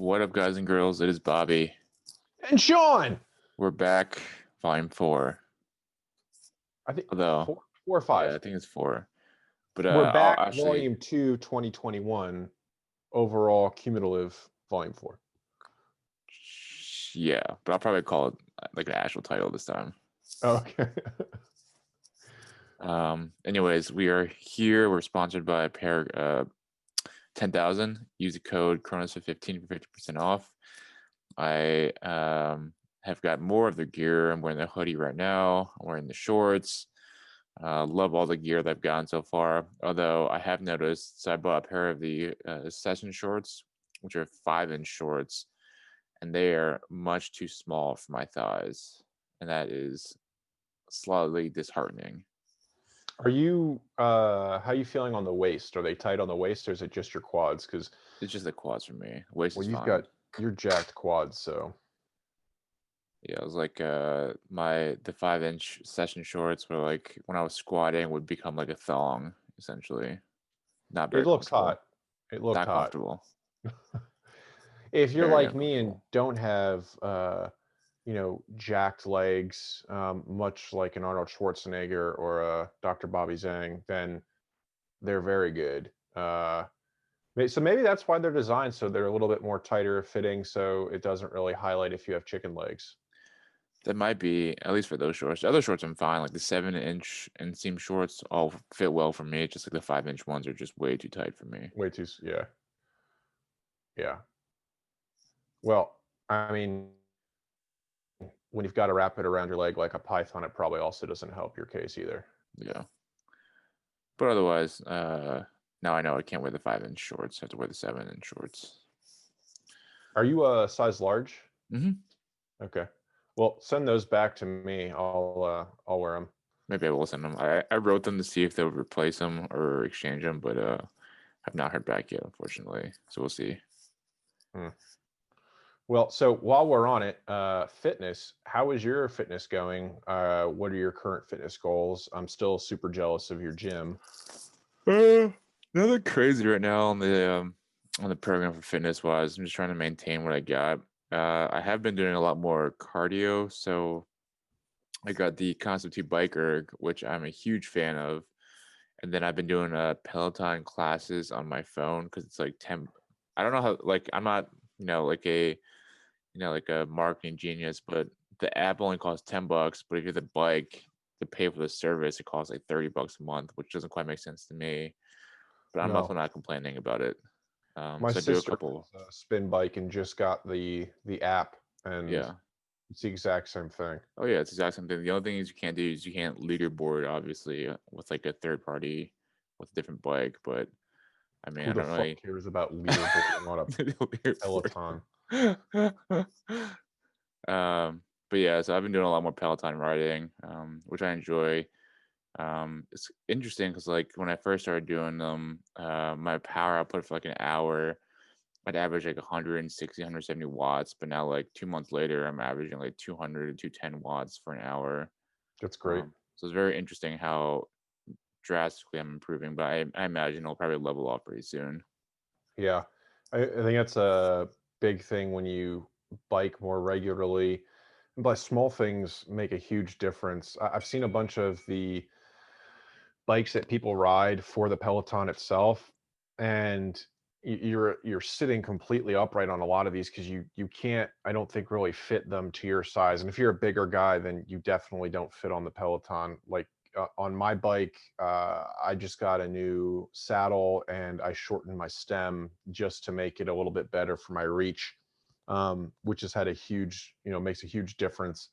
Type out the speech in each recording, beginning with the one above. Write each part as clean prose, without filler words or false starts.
What up, guys and girls? It is Bobby. And Sean! We're back, volume 4. I think Although, 4 or 5. Yeah, I think it's 4. But We're back, actually, volume 2, 2021, overall cumulative volume 4. yeah, but I'll probably call it like an actual title this time. Okay. Anyways, we are here. We're sponsored by 10,000. Use the code Cronus 15 for 50% off. I have got more of the gear. I'm wearing the hoodie right now. I'm wearing the shorts. Love all the gear that I've gotten so far. Although I have noticed, so I bought a pair of the session shorts, which are 5-inch shorts, and they are much too small for my thighs, and that is slightly disheartening. Are you, how are you feeling on the waist? Are they tight on the waist, or is it just your quads? Because It's just the quads for me. Waist is you've fine. got your jacked quads, so. Yeah, it was like the 5-inch session shorts were like when I was squatting would become like a thong essentially. Not very It looks comfortable. hot. It looked Not hot. comfortable. If you're Very like me and uncomfortable. don't have, jacked legs, much like an Arnold Schwarzenegger or a Dr. Bobby Zhang, then they're very good. So maybe that's why they're designed so they're a little bit more tighter fitting, so it doesn't really highlight if you have chicken legs. That might be, at least for those shorts. The other shorts I'm fine. Like the 7-inch inseam shorts all fit well for me. Just like the 5-inch ones are just way too tight for me. Way too, yeah. Yeah. Well, I mean, when you've got to wrap it around your leg like a python, it probably also doesn't help your case either. Yeah. But otherwise, now I know I can't wear the 5-inch shorts. I have to wear the 7-inch shorts. Are you a size large? Mm-hmm. Okay. Well, send those back to me. I'll wear them. Maybe I will send them. I wrote them to see if they would replace them or exchange them, but have not heard back yet, unfortunately. So we'll see. Well, so while we're on it, fitness, how is your fitness going? What are your current fitness goals? I'm still super jealous of your gym. Nothing crazy right now on the program for fitness wise. I'm just trying to maintain what I got. I have been doing a lot more cardio, so I got the Concept 2 Bike Erg, which I'm a huge fan of. And then I've been doing Peloton classes on my phone because it's like 10. I don't know how, like, I'm not, like a marketing genius, but the app only costs $10. But if you're the bike to pay for the service, it costs like $30 a month, which doesn't quite make sense to me. But I'm also not complaining about it. My So I do a sister couple. has a spin bike and just got the app, and Yeah. it's the exact same thing. Oh yeah, it's the exact same thing. The only thing is you can't do is you can't leaderboard, obviously, with like a third party with a different bike. But I mean, Who I the don't fuck really cares about leaderboarding on a leaderboard. Peloton? But yeah, so I've been doing a lot more Peloton riding, which I enjoy. It's interesting because like when I first started doing them, my power output for like an hour, I'd average like 160, 170 watts. But now like 2 months later, I'm averaging like 200 to 210 watts for an hour. That's great. So it's very interesting how drastically I'm improving, but I imagine I'll probably level off pretty soon. Yeah, I think that's a big thing when you bike more regularly. But small things make a huge difference. I've seen a bunch of the bikes that people ride for the Peloton itself, and you're sitting completely upright on a lot of these because you can't, I don't think, really fit them to your size. And if you're a bigger guy, then you definitely don't fit on the Peloton. Like on my bike, I just got a new saddle and I shortened my stem just to make it a little bit better for my reach, which has had a huge, makes a huge difference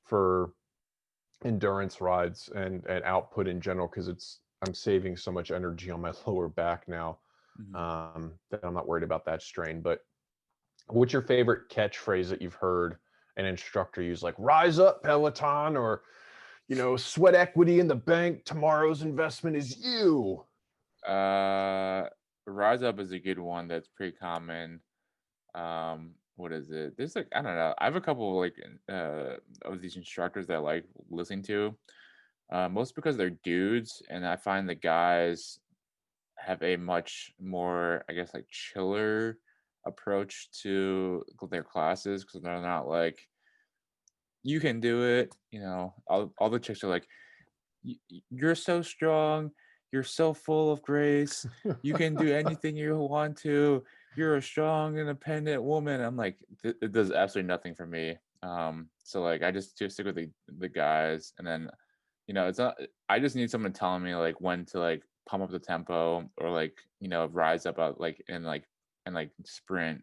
for endurance rides and output in general, because I'm saving so much energy on my lower back now, that I'm not worried about that strain. But what's your favorite catchphrase that you've heard an instructor use, like "Rise up, Peloton," or "Sweat equity in the bank. Tomorrow's investment is you"? Rise Up is a good one that's pretty common. What is it? There's like, I don't know. I have a couple like of these instructors that I like listening to. Most because they're dudes, and I find the guys have a much more, I guess, like chiller approach to their classes, because they're not like, you can do it. All the chicks are like, You're so strong. You're so full of grace. You can do anything you want to. You're a strong, independent woman." I'm like, it does absolutely nothing for me. So like, I just stick with the guys, and then, it's not. I just need someone telling me like when to like pump up the tempo, or like, rise up, like, and sprint.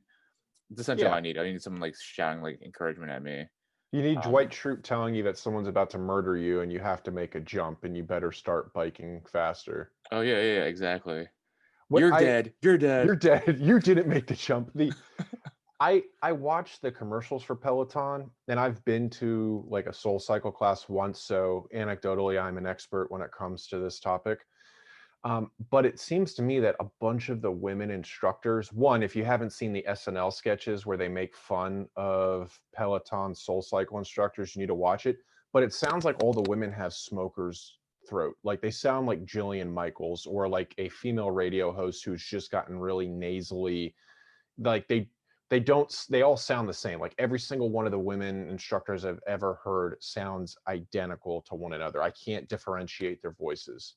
That's essentially all Yeah. I need. I need someone like shouting like encouragement at me. You need Dwight Um, Schrute telling you that someone's about to murder you and you have to make a jump and you better start biking faster. oh yeah, exactly. What You're I dead. You're dead. You're dead. You didn't make the jump. I watched the commercials for Peloton, and I've been to like a Soul Cycle class once, so anecdotally I'm an expert when it comes to this topic. But it seems to me that a bunch of the women instructors, one, if you haven't seen the SNL sketches where they make fun of Peloton Soul Cycle instructors, you need to watch it. But it sounds like all the women have smokers' throat. Like they sound like Jillian Michaels or like a female radio host who's just gotten really nasally. Like they all sound the same. Like every single one of the women instructors I've ever heard sounds identical to one another. I can't differentiate their voices.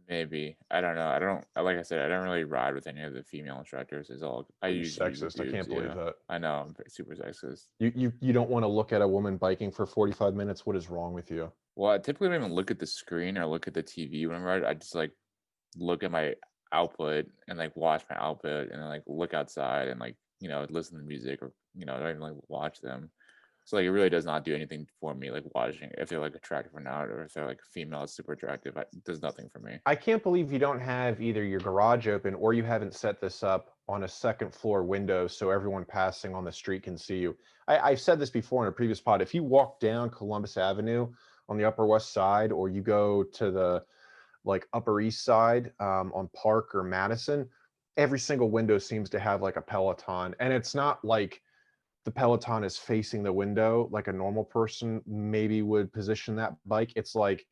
Maybe. I don't know. I don't, like I said, I don't really ride with any of the female instructors. I Oh, you usually use the sexist. I dudes. can't believe Yeah. that. I know. I'm super sexist. You don't want to look at a woman biking for 45 minutes. What is wrong with you? Well, I typically don't even look at the screen or look at the TV when I'm riding. I just like look at my output and like watch my output, and then like look outside and like, listen to music, or, don't even like watch them. So like, it really does not do anything for me, like watching if they're like attractive or not, or if they're like female, it's super attractive. It does nothing for me. I can't believe you don't have either your garage open or you haven't set this up on a second floor window so everyone passing on the street can see you. I've said this before in a previous pod. If you walk down Columbus Avenue on the Upper West Side, or you go to the like Upper East Side on Park or Madison, every single window seems to have like a Peloton. And it's not like the Peloton is facing the window like a normal person maybe would position that bike. It's like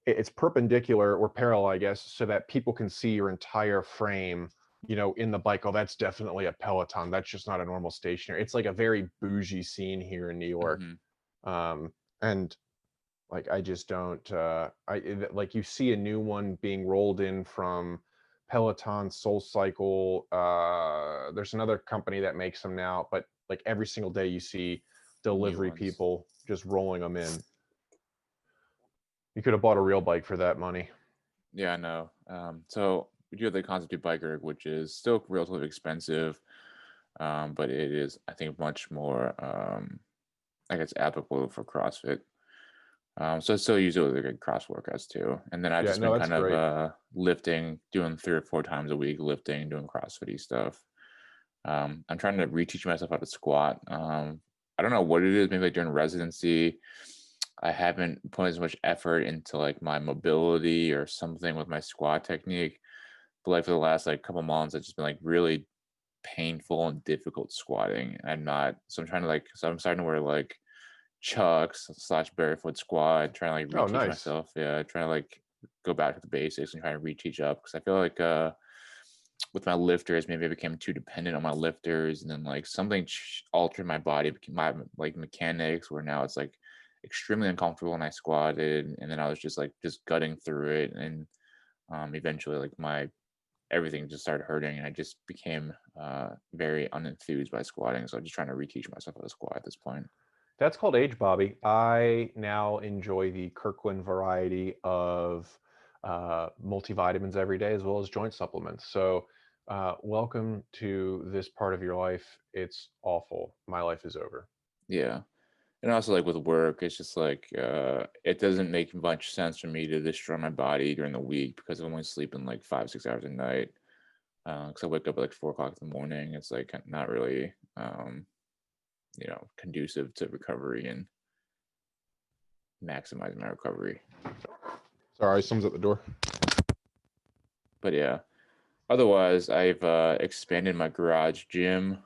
it's perpendicular or parallel, I guess, so that people can see your entire frame, in the bike. Oh, that's definitely a Peloton. That's just not a normal stationary. It's like a very bougie scene here in New York. Hmm. And like, I just don't, like you see a new one being rolled in from Peloton, Soul Cycle. There's another company that makes them now, but like every single day you see New delivery ones. people just rolling them in. You could have bought a real bike for that money. Yeah, I know. So we do have the Concept 2 biker, which is still relatively expensive, but it is, I think, much more, I guess, applicable for CrossFit. So I still use it with like cross workouts too. And then I've Yeah, just no, been that's kind of great. lifting, doing 3 or 4 times a week, lifting, doing CrossFit stuff. I'm trying to reteach myself how to squat. I don't know what it is. Maybe like during residency, I haven't put as much effort into like my mobility or something with my squat technique. But like for the last like couple months, it's just been like really painful and difficult squatting. So I'm trying to like, so I'm starting to wear like chucks / barefoot squat, trying to like Oh, reteach nice. myself. Yeah, trying to like go back to the basics and try to reteach up, because I feel like with my lifters, maybe I became too dependent on my lifters, and then like something altered my body, my like mechanics, where now it's like extremely uncomfortable when I squatted, and then I was just gutting through it, and eventually like my everything just started hurting, and I just became very unenthused by squatting. So I'm just trying to reteach myself how to squat at this point. That's called age, Bobby. I now enjoy the Kirkland variety of multivitamins every day, as well as joint supplements. So, welcome to this part of your life. It's awful. My life is over. Yeah. And also like with work, it's just like it doesn't make much sense for me to destroy my body during the week because I'm only sleeping like 5 6 hours a night. Because I wake up at like 4 o'clock in the morning. It's like not really conducive to recovery and maximizing my recovery. Sorry, someone's at the door. But yeah, otherwise I've expanded my garage gym.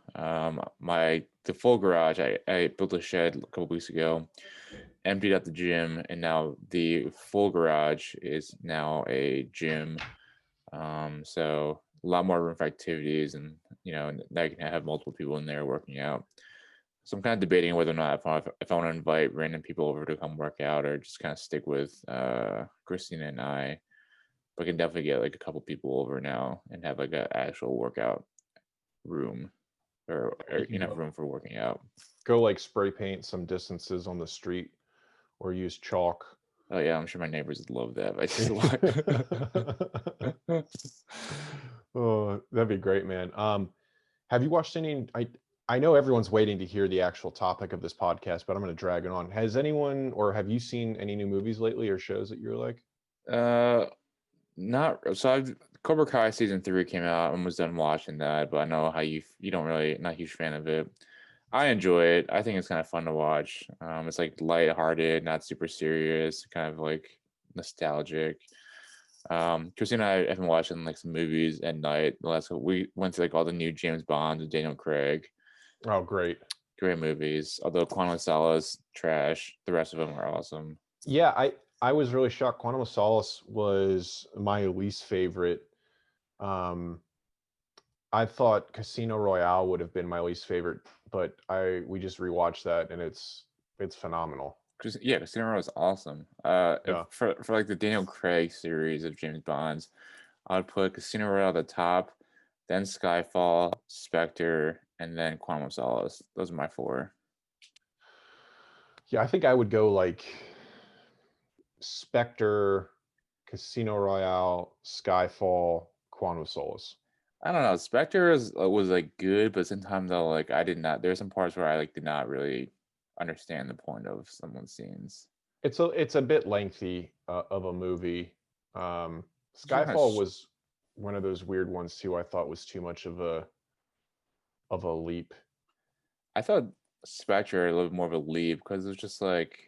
The full garage, I built a shed a couple weeks ago, emptied out the gym, and now the full garage is now a gym. So a lot more room for activities, and now you can have multiple people in there working out. So I'm kind of debating whether or not if I want to invite random people over to come work out, or just kind of stick with Christina and I. But I can definitely get like a couple people over now and have like an actual workout room, or You can enough room for working out. go like spray paint some distances on the street or use chalk. Oh yeah, I'm sure my neighbors would love that. I just Oh, that'd be great, man. Have you watched any? I know everyone's waiting to hear the actual topic of this podcast, but I'm going to drag it on. Has anyone, or have you seen any new movies lately or shows that you're like? Not so. Cobra Kai season 3 came out. I almost done watching that, but I know how you don't really, not a huge fan of it. I enjoy it. I think it's kind of fun to watch. It's like lighthearted, not super serious, kind of like nostalgic. Christina and I have been watching like some movies at night. We went to like all the new James Bonds with Daniel Craig. Oh, great. Great movies. Although Quantum of Solace, trash. The rest of them are awesome. Yeah, I was really shocked. Quantum of Solace was my least favorite. I thought Casino Royale would have been my least favorite, but we just rewatched that and it's phenomenal. Yeah, Casino Royale is awesome. Yeah. For like the Daniel Craig series of James Bonds, I would put Casino Royale at the top, then Skyfall, Spectre, and then Quantum of Solace. Those are my 4. Yeah, I think I would go like Spectre, Casino Royale, Skyfall, Quantum of Solace. I don't know. Spectre was like good, but sometimes I did not. There's some parts where I like did not really understand the point of someone's scenes. It's a bit lengthy of a movie. Skyfall was one of those weird ones too. I thought was too much of a leap. I thought Spectre a little bit more of a leap because it was just like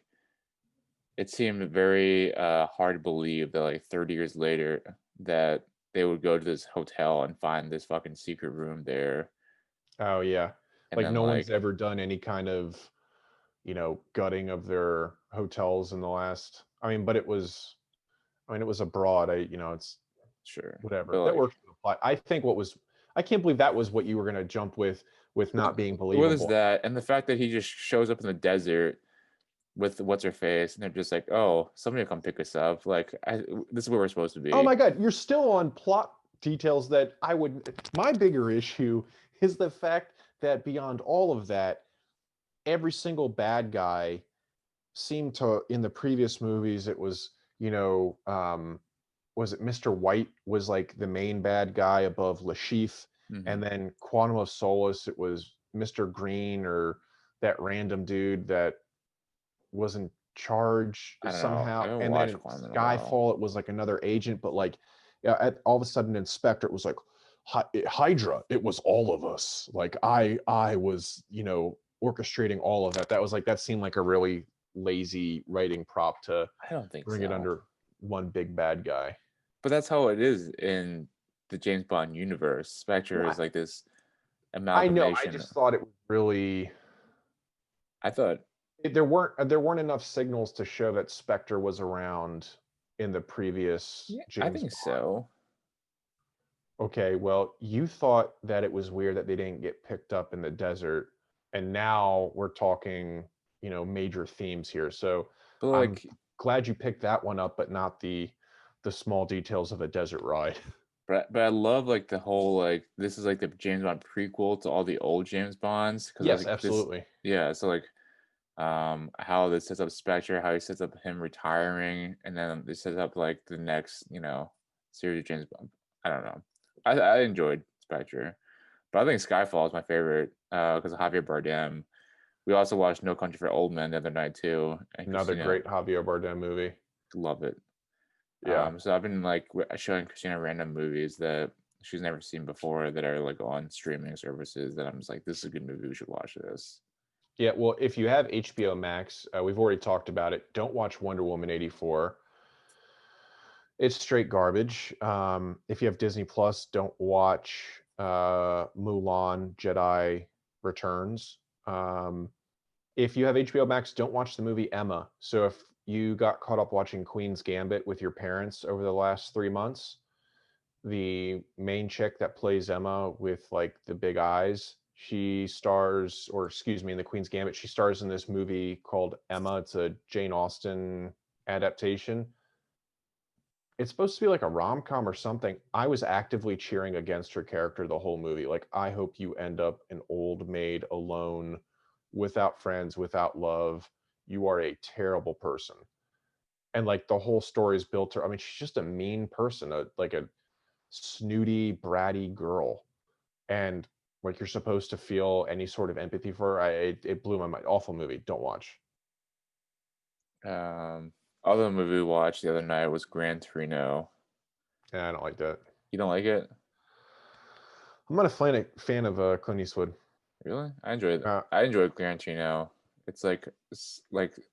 it seemed very hard to believe that like 30 years later that they would go to this hotel and find this fucking secret room there. Oh yeah, And like then no one's ever done any kind of gutting of their hotels in the last. But it was abroad. It's sure, whatever but that like works for the plot. I can't believe that was what you were gonna jump with not being what is believable. that? And the fact that he just shows up in the desert with what's her face, and they're just like, "Oh, somebody will come pick us up." This is where we're supposed to be. Oh my God, you're still on plot details that I would. My bigger issue is the fact that beyond all of that, every single bad guy seemed to, in the previous movies, it was, was it Mr. White was like the main bad guy above Lashif, and then Quantum of Solace, it was Mr. Green or that random dude that was in charge somehow, and then in Skyfall it was like another agent, but like all of a sudden in Spectre it was like Hydra, it was all of us, like I was orchestrating all of that. That seemed like a really lazy writing prop to I don't think bring it under one big bad guy. But that's how it is in the James Bond universe. Spectre is like this amalgamation. I know. I just thought it was really. I thought there weren't enough signals to show that Spectre was around in the previous James I think Bond. so. Okay, well, you thought that it was weird that they didn't get picked up in the desert, and now we're talking, major themes here. So I'm glad you picked that one up, but not the small details of a desert ride. But I love like the whole this is like the James Bond prequel to all the old James Bonds. Yes, absolutely. So how this sets up Spectre, how he sets up him retiring, and then this sets up like the next series of James Bond. I don't know. I enjoyed Spectre, but I think Skyfall is my favorite because of Javier Bardem. We also watched No Country for Old Men the other night too. Another great Javier Bardem movie. Love it. Yeah. So I've been like showing Christina random movies that she's never seen before that are like on streaming services that I'm just like, this is a good movie. We should watch this. Yeah. Well, if you have HBO Max, we've already talked about it. Don't watch Wonder Woman 84. It's straight garbage. If you have Disney Plus, don't watch Mulan Jedi Returns. If you have HBO Max, don't watch the movie Emma. So if you got caught up watching Queen's Gambit with your parents over the last 3 months, the main chick that plays Emma with like the big eyes, she stars, or excuse me, in the Queen's Gambit, she stars in this movie called Emma. It's a Jane Austen adaptation. It's supposed to be like a rom-com or something. I was actively cheering against her character the whole movie. Like, I hope you end up an old maid alone, without friends, without love. You are a terrible person. And like the whole story is built to, I mean, she's just a mean person, like a snooty, bratty girl. And like you're supposed to feel any sort of empathy for her. It blew my mind. Awful movie. Don't watch. Other movie we watched the other night was Gran Torino. Yeah, I don't like that. You don't like it? I'm not a fan of Clint Eastwood. Really? I enjoyed it. Uh, I enjoyed Gran Torino. It's like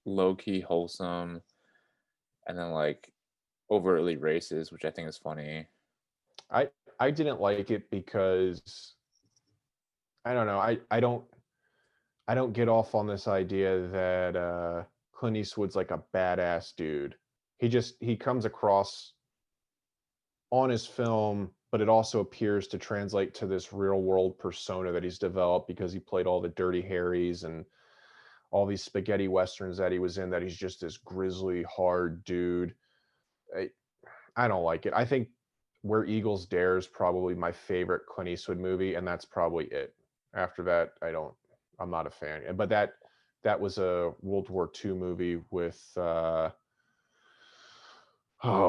low key wholesome, and then like overtly racist, which I think is funny. I I didn't like it because I don't know. I don't get off on this idea that Clint Eastwood's like a badass dude. He comes across on his film, but it also appears to translate to this real world persona that he's developed because he played all the Dirty Harrys and all these spaghetti westerns that he was in, that he's just this grizzly, hard dude. I, I don't like it. I think Where Eagles Dare is probably my favorite Clint Eastwood movie, and that's probably it. After that, I'm not a fan. But that was a World War II movie with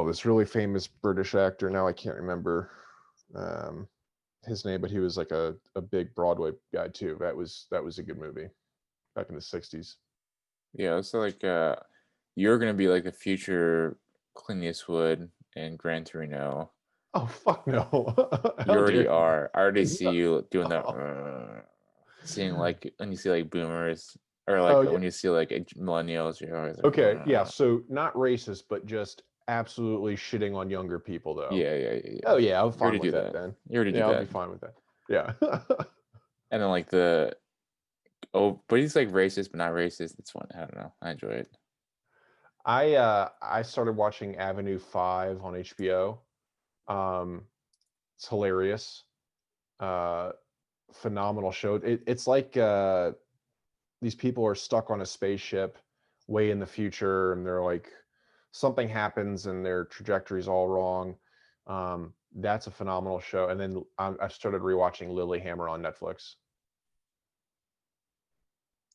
this really famous British actor. Now I can't remember um, his name, but he was like a big Broadway guy too. That was a good movie back in the '60s. Yeah, so like you're gonna be like the future Clint Eastwood in Gran Torino. Oh fuck no! You How already dare you? are. I already see No. you doing that. Oh, Seeing like when you see like boomers or like oh yeah. when you see like millennials, you're always like, Okay, yeah. So not racist, but just absolutely shitting on younger people, though. yeah. Oh yeah, I'm You already fine do with that that. then. You already do Yeah, I'll be that. fine with that. Yeah. And then like but he's like racist, but not racist. It's fun. I don't know. I enjoy it. I started watching Avenue 5 on HBO. Um, it's hilarious. Uh, Phenomenal show. It's like these people are stuck on a spaceship way in the future, and they're like something happens and their trajectory's all wrong. That's a phenomenal show. And then I started rewatching Lilyhammer on Netflix,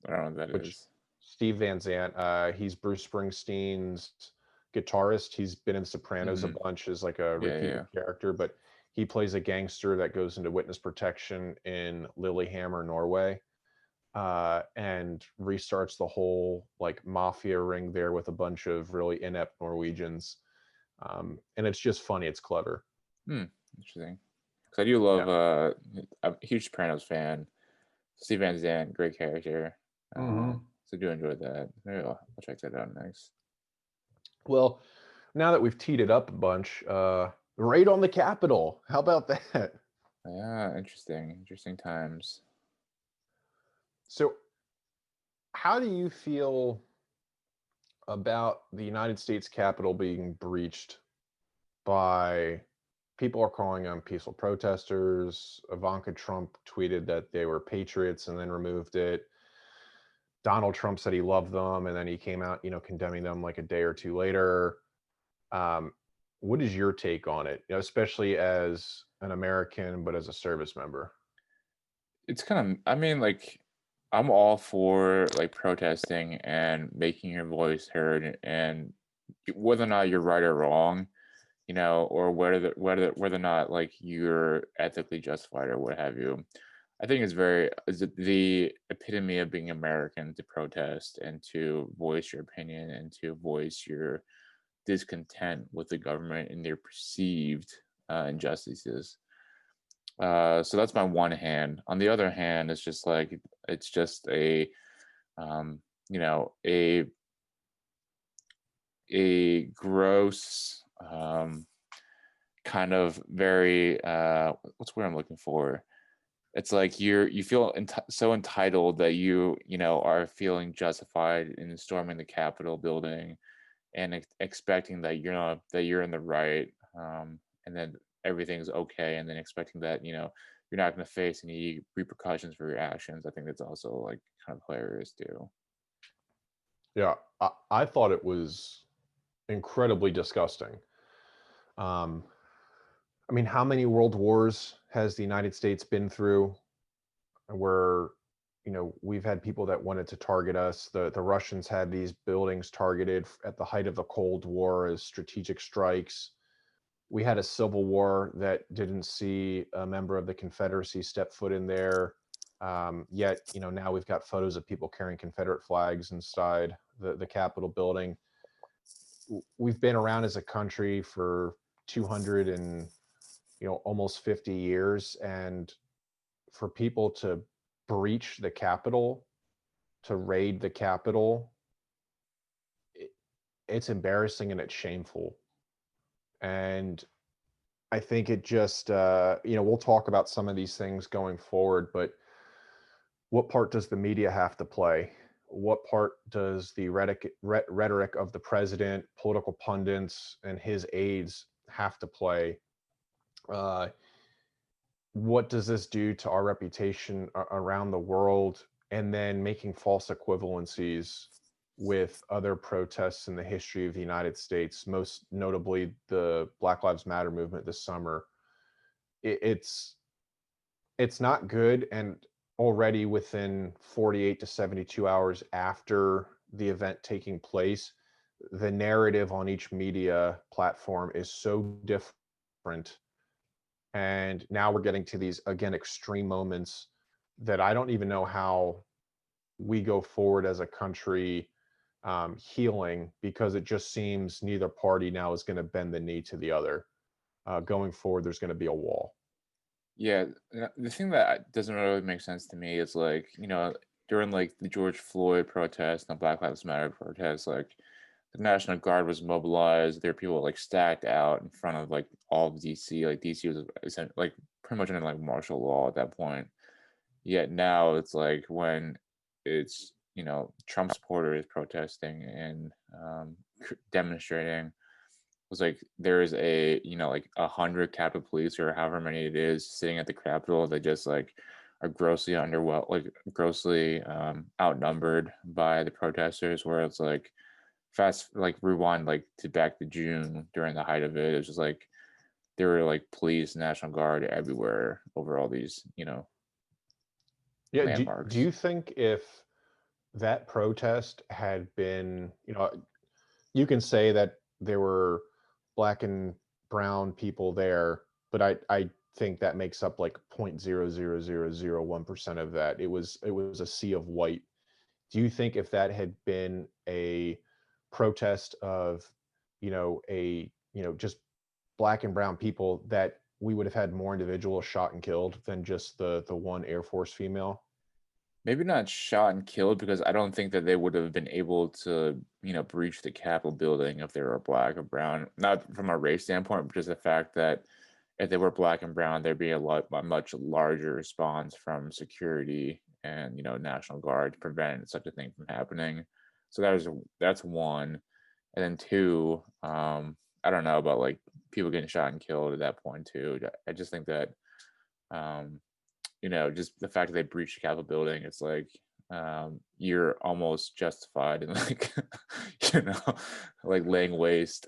I don't know what that which is. Steve Van Zandt, he's Bruce Springsteen's guitarist. He's been in Sopranos a Mm-hmm. bunch as like a Yeah. repeated character, but he plays a gangster that goes into witness protection in Lilyhammer, Norway, and restarts the whole like mafia ring there with a bunch of really inept Norwegians. And it's just funny. It's clever. Interesting. Because I do love. Yeah. I'm a huge Sopranos fan. Steve Van Zandt, great character. Mm-hmm. So I do enjoy that. Maybe I'll check that out next. Well, now that we've teed it up a bunch, raid on the Capitol. How about that? Yeah, interesting. Interesting times. So, how do you feel about the United States Capitol being breached by people are calling them peaceful protesters? Ivanka Trump tweeted that they were patriots and then removed it. Donald Trump said he loved them, and then he came out, condemning them like a day or two later. Um, what is your take on it, especially as an American, but as a service member? It's kind of. I mean, like, I'm all for like protesting and making your voice heard, and whether or not you're right or wrong, or whether or not like you're ethically justified or what have you. I think is the epitome of being American to protest and to voice your opinion and to voice your discontent with the government and their perceived injustices. So that's my one hand. On the other hand, it's just um, you know, a gross kind of very what's the word I'm looking for? It's like you feel so entitled that you are feeling justified in storming the Capitol building and expecting that you're in the right, and then everything's okay, and then expecting that, you're not going to face any repercussions for your actions. I think that's also like kind of hilarious too. Yeah, I thought it was incredibly disgusting. Um, I mean, how many world wars has the United States been through where, we've had people that wanted to target us? The Russians had these buildings targeted at the height of the Cold War as strategic strikes. We had a civil war that didn't see a member of the Confederacy step foot in there. Yet, now we've got photos of people carrying Confederate flags inside the Capitol building. We've been around as a country for 200 and almost 50 years, and for people to breach the Capitol, to raid the Capitol, it's embarrassing and it's shameful. And I think it just, we'll talk about some of these things going forward, but what part does the media have to play? What part does the rhetoric of the president, political pundits, and his aides have to play? What does this do to our reputation around the world? And then making false equivalencies with other protests in the history of the United States, most notably the Black Lives Matter movement this summer. It's not good. And already within 48 to 72 hours after the event taking place, the narrative on each media platform is so different. And now we're getting to these, again, extreme moments that I don't even know how we go forward as a country healing, because it just seems neither party now is going to bend the knee to the other. Going forward, there's going to be a wall. Yeah, the thing that doesn't really make sense to me is like, during like the George Floyd protests and the Black Lives Matter protests, like the National Guard was mobilized. There were people like stacked out in front of like all of DC. Like DC was like pretty much under like martial law at that point. Yet now it's like when it's Trump supporters protesting and demonstrating, was like there is a like 100 Capitol Police or however many it is sitting at the Capitol that just like are grossly grossly outnumbered by the protesters. Where it's like fast like rewind like to back to June during the height of it. It was just like there were like police, National Guard everywhere over all these Yeah. Do landmarks. you think if that protest had been, you can say that there were Black and brown people there, but I think that makes up like 0.00001% of that. It was a sea of white. Do you think if that had been a protest of, just Black and brown people, that we would have had more individuals shot and killed than just the one Air Force female? Maybe not shot and killed, because I don't think that they would have been able to, breach the Capitol building if they were black or brown. Not from a race standpoint, but just the fact that if they were black and brown, there'd be a much larger response from security and National Guard to prevent such a thing from happening. So that's one, and then two, I don't know about like people getting shot and killed at that point too. I just think that um, just the fact that they breached the Capitol building, it's like you're almost justified in like, you know, like laying waste.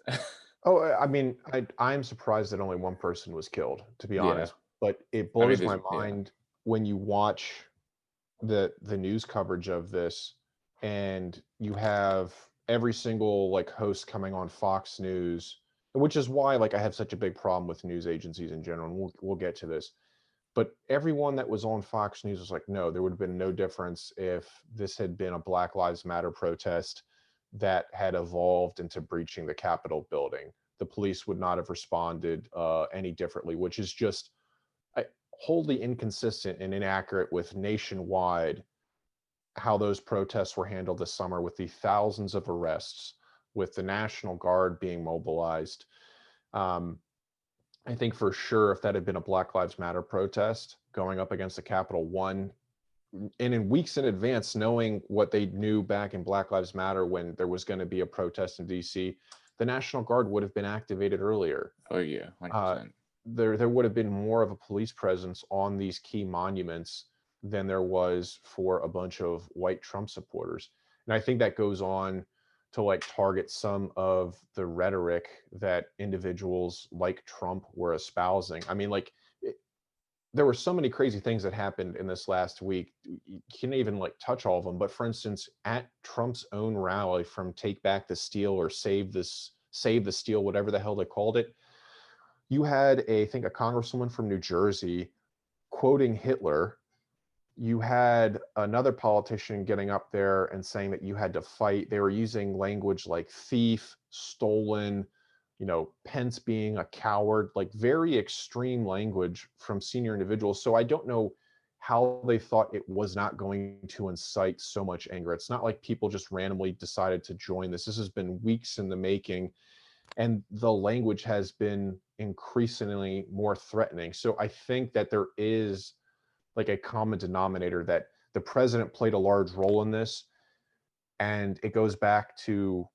Oh, I mean, I'm surprised that only one person was killed, to be Yeah, honest. But it I mean, blows my yeah, mind when you watch the news coverage of this, and you have every single like host coming on Fox News, which is why like I have such a big problem with news agencies in general. And we'll get to this. But everyone that was on Fox News was like, no, there would have been no difference if this had been a Black Lives Matter protest that had evolved into breaching the Capitol building. The police would not have responded any differently, which is just wholly inconsistent and inaccurate with nationwide how those protests were handled this summer, with the thousands of arrests, with the National Guard being mobilized. Um, I think for sure if that had been a Black Lives Matter protest going up against the Capitol One, and in weeks in advance, knowing what they knew back in Black Lives Matter when there was going to be a protest in DC, the National Guard would have been activated earlier. oh yeah, Uh, 100%. there would have been more of a police presence on these key monuments than there was for a bunch of white Trump supporters. And I think that goes on to like target some of the rhetoric that individuals like Trump were espousing. I mean, like there were so many crazy things that happened in this last week. You can't even like touch all of them. But for instance, at Trump's own rally from Take Back the Steal or Save the Steal, whatever the hell they called it, you had I think a congresswoman from New Jersey quoting Hitler. You had another politician getting up there and saying that you had to fight. They were using language like thief, stolen, Pence being a coward, like very extreme language from senior individuals. So I don't know how they thought it was not going to incite so much anger. It's not like people just randomly decided to join this. This has been weeks in the making, and the language has been increasingly more threatening. So I think that there is like a common denominator that the president played a large role in this. And it goes back to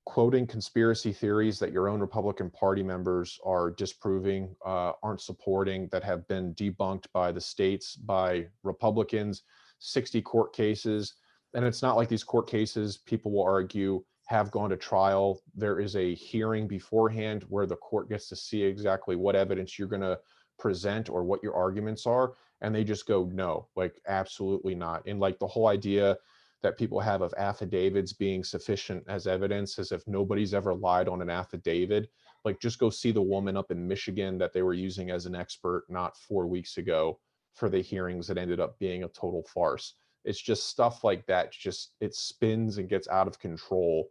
quoting conspiracy theories that your own Republican Party members are disproving, aren't supporting, that have been debunked by the states, by Republicans, 60 court cases. And it's not like these court cases, people will argue, have gone to trial. There is a hearing beforehand where the court gets to see exactly what evidence you're going to present or what your arguments are. And they just go, no, like absolutely not. And like the whole idea that people have of affidavits being sufficient as evidence, as if nobody's ever lied on an affidavit. Like just go see the woman up in Michigan that they were using as an expert not 4 weeks ago for the hearings that ended up being a total farce. It's just stuff like that. Just it spins and gets out of control.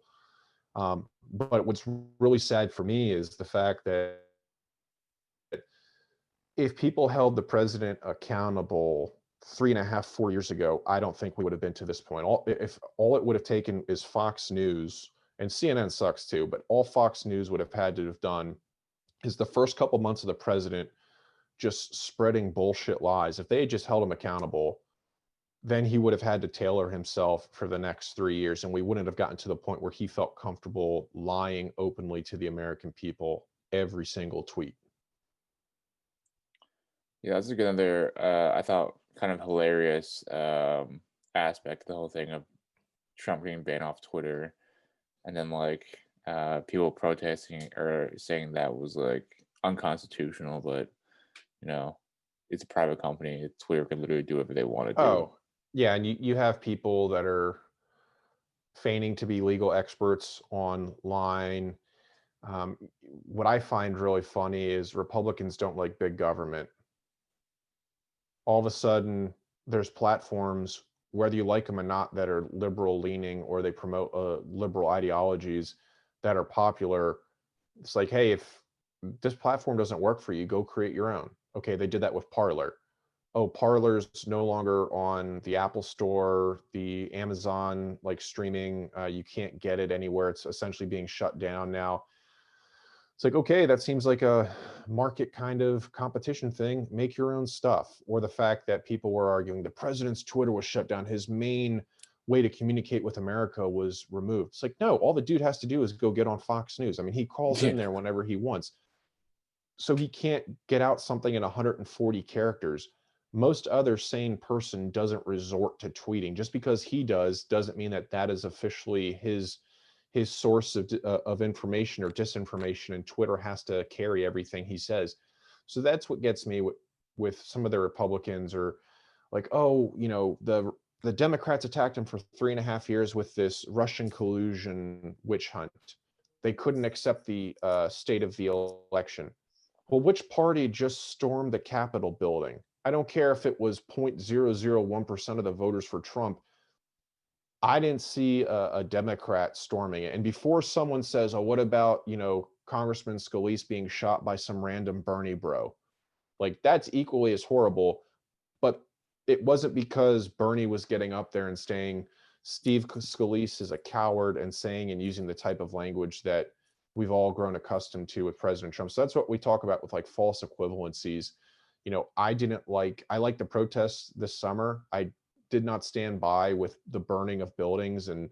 But what's really sad for me is the fact that if people held the president accountable 3.5, 4 years ago, I don't think we would have been to this point. If all it would have taken is Fox News, and CNN sucks too, but all Fox News would have had to have done is the first couple months of the president just spreading bullshit lies. If they had just held him accountable, then he would have had to tailor himself for the next 3 years, and we wouldn't have gotten to the point where he felt comfortable lying openly to the American people every single tweet. Yeah, that's a good other, I thought, kind of hilarious aspect of the whole thing of Trump getting banned off Twitter, and then like people protesting or saying that was like unconstitutional, but you know, it's a private company. Twitter can literally do whatever they want to do. Oh, yeah, and you have people that are feigning to be legal experts online. What I find really funny is Republicans don't like big government. All of a sudden, there's platforms, whether you like them or not, that are liberal leaning or they promote liberal ideologies that are popular. It's like, hey, if this platform doesn't work for you, go create your own. Okay, they did that with Parler. Oh, Parler's no longer on the Apple Store, the Amazon like streaming. You can't get it anywhere. It's essentially being shut down now. It's like, okay, that seems like a market kind of competition thing. Make your own stuff. Or the fact that people were arguing the president's Twitter was shut down. His main way to communicate with America was removed. It's like, no, all the dude has to do is go get on Fox News. I mean, he calls in there whenever he wants. So he can't get out something in 140 characters. Most other sane person doesn't resort to tweeting. Just because he does doesn't mean that that is officially his source of information or disinformation, and Twitter has to carry everything he says. So that's what gets me with some of the Republicans, or like, oh, the Democrats attacked him for 3.5 years with this Russian collusion witch hunt. They couldn't accept the state of the election. Well, which party just stormed the Capitol building? I don't care if it was 0.001% of the voters for Trump. I didn't see a Democrat storming it. And before someone says, oh, what about, Congressman Scalise being shot by some random Bernie bro? Like, that's equally as horrible. But it wasn't because Bernie was getting up there and saying Steve Scalise is a coward and saying and using the type of language that we've all grown accustomed to with President Trump. So that's what we talk about with like false equivalencies. I like the protests this summer. I did not stand by with the burning of buildings and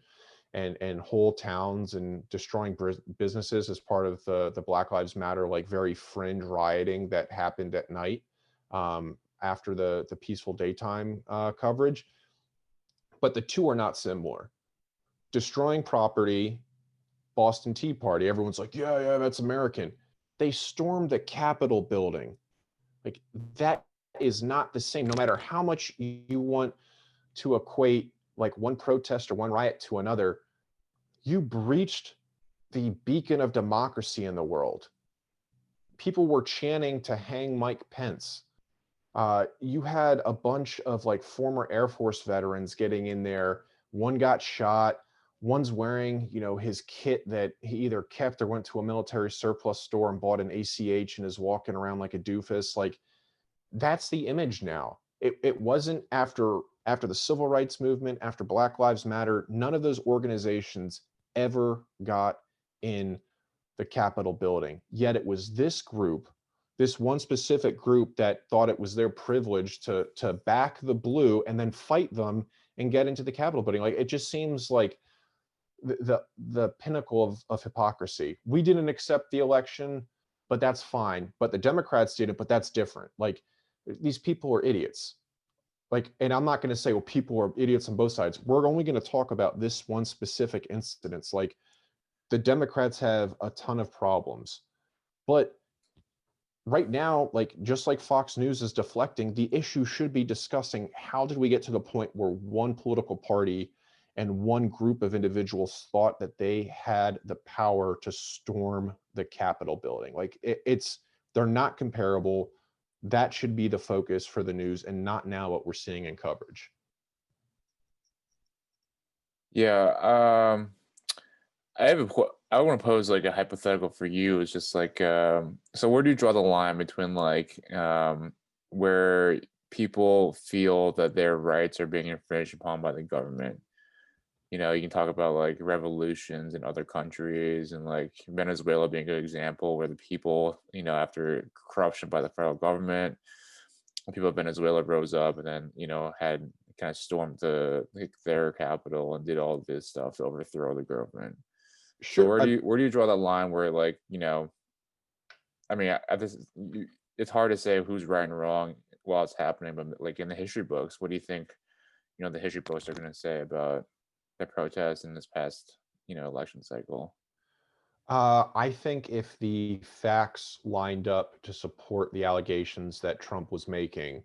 and whole towns and destroying businesses as part of the Black Lives Matter, like very fringe rioting that happened at night after the peaceful daytime coverage. But the two are not similar. Destroying property, Boston Tea Party, everyone's like, yeah, that's American. They stormed the Capitol building. Like, that is not the same, no matter how much you want to equate like one protest or one riot to another. You breached the beacon of democracy in the world. People were chanting to hang Mike Pence. You had a bunch of like former Air Force veterans getting in there. One got shot. One's wearing, his kit that he either kept or went to a military surplus store and bought an ACH and is walking around like a doofus. Like, that's the image now. It wasn't after the civil rights movement, after Black Lives Matter. None of those organizations ever got in the Capitol building. Yet it was this group, this one specific group, that thought it was their privilege to back the blue and then fight them and get into the Capitol building. Like, it just seems like the pinnacle of hypocrisy. We didn't accept the election, but that's fine. But the Democrats didn't, but that's different. Like, these people are idiots. Like, and I'm not going to say, well, people are idiots on both sides. We're only going to talk about this one specific incident. Like, the Democrats have a ton of problems, but right now, like, just like Fox News is deflecting, the issue should be discussing how did we get to the point where one political party and one group of individuals thought that they had the power to storm the Capitol building. Like, they're not comparable. That should be the focus for the news, and not now what we're seeing in coverage. Yeah, I want to pose like a hypothetical for you. It's just like, so where do you draw the line between like where people feel that their rights are being infringed upon by the government? You can talk about like revolutions in other countries, and like Venezuela being a good example, where the people, after corruption by the federal government, the people of Venezuela rose up and then, had kind of stormed their capital and did all this stuff to overthrow the government. So Sure. where do you draw that line where, like, I mean, it's hard to say who's right and wrong while it's happening, but like in the history books, what do you think, the history books are going to say about the protests in this past, election cycle? I think if the facts lined up to support the allegations that Trump was making,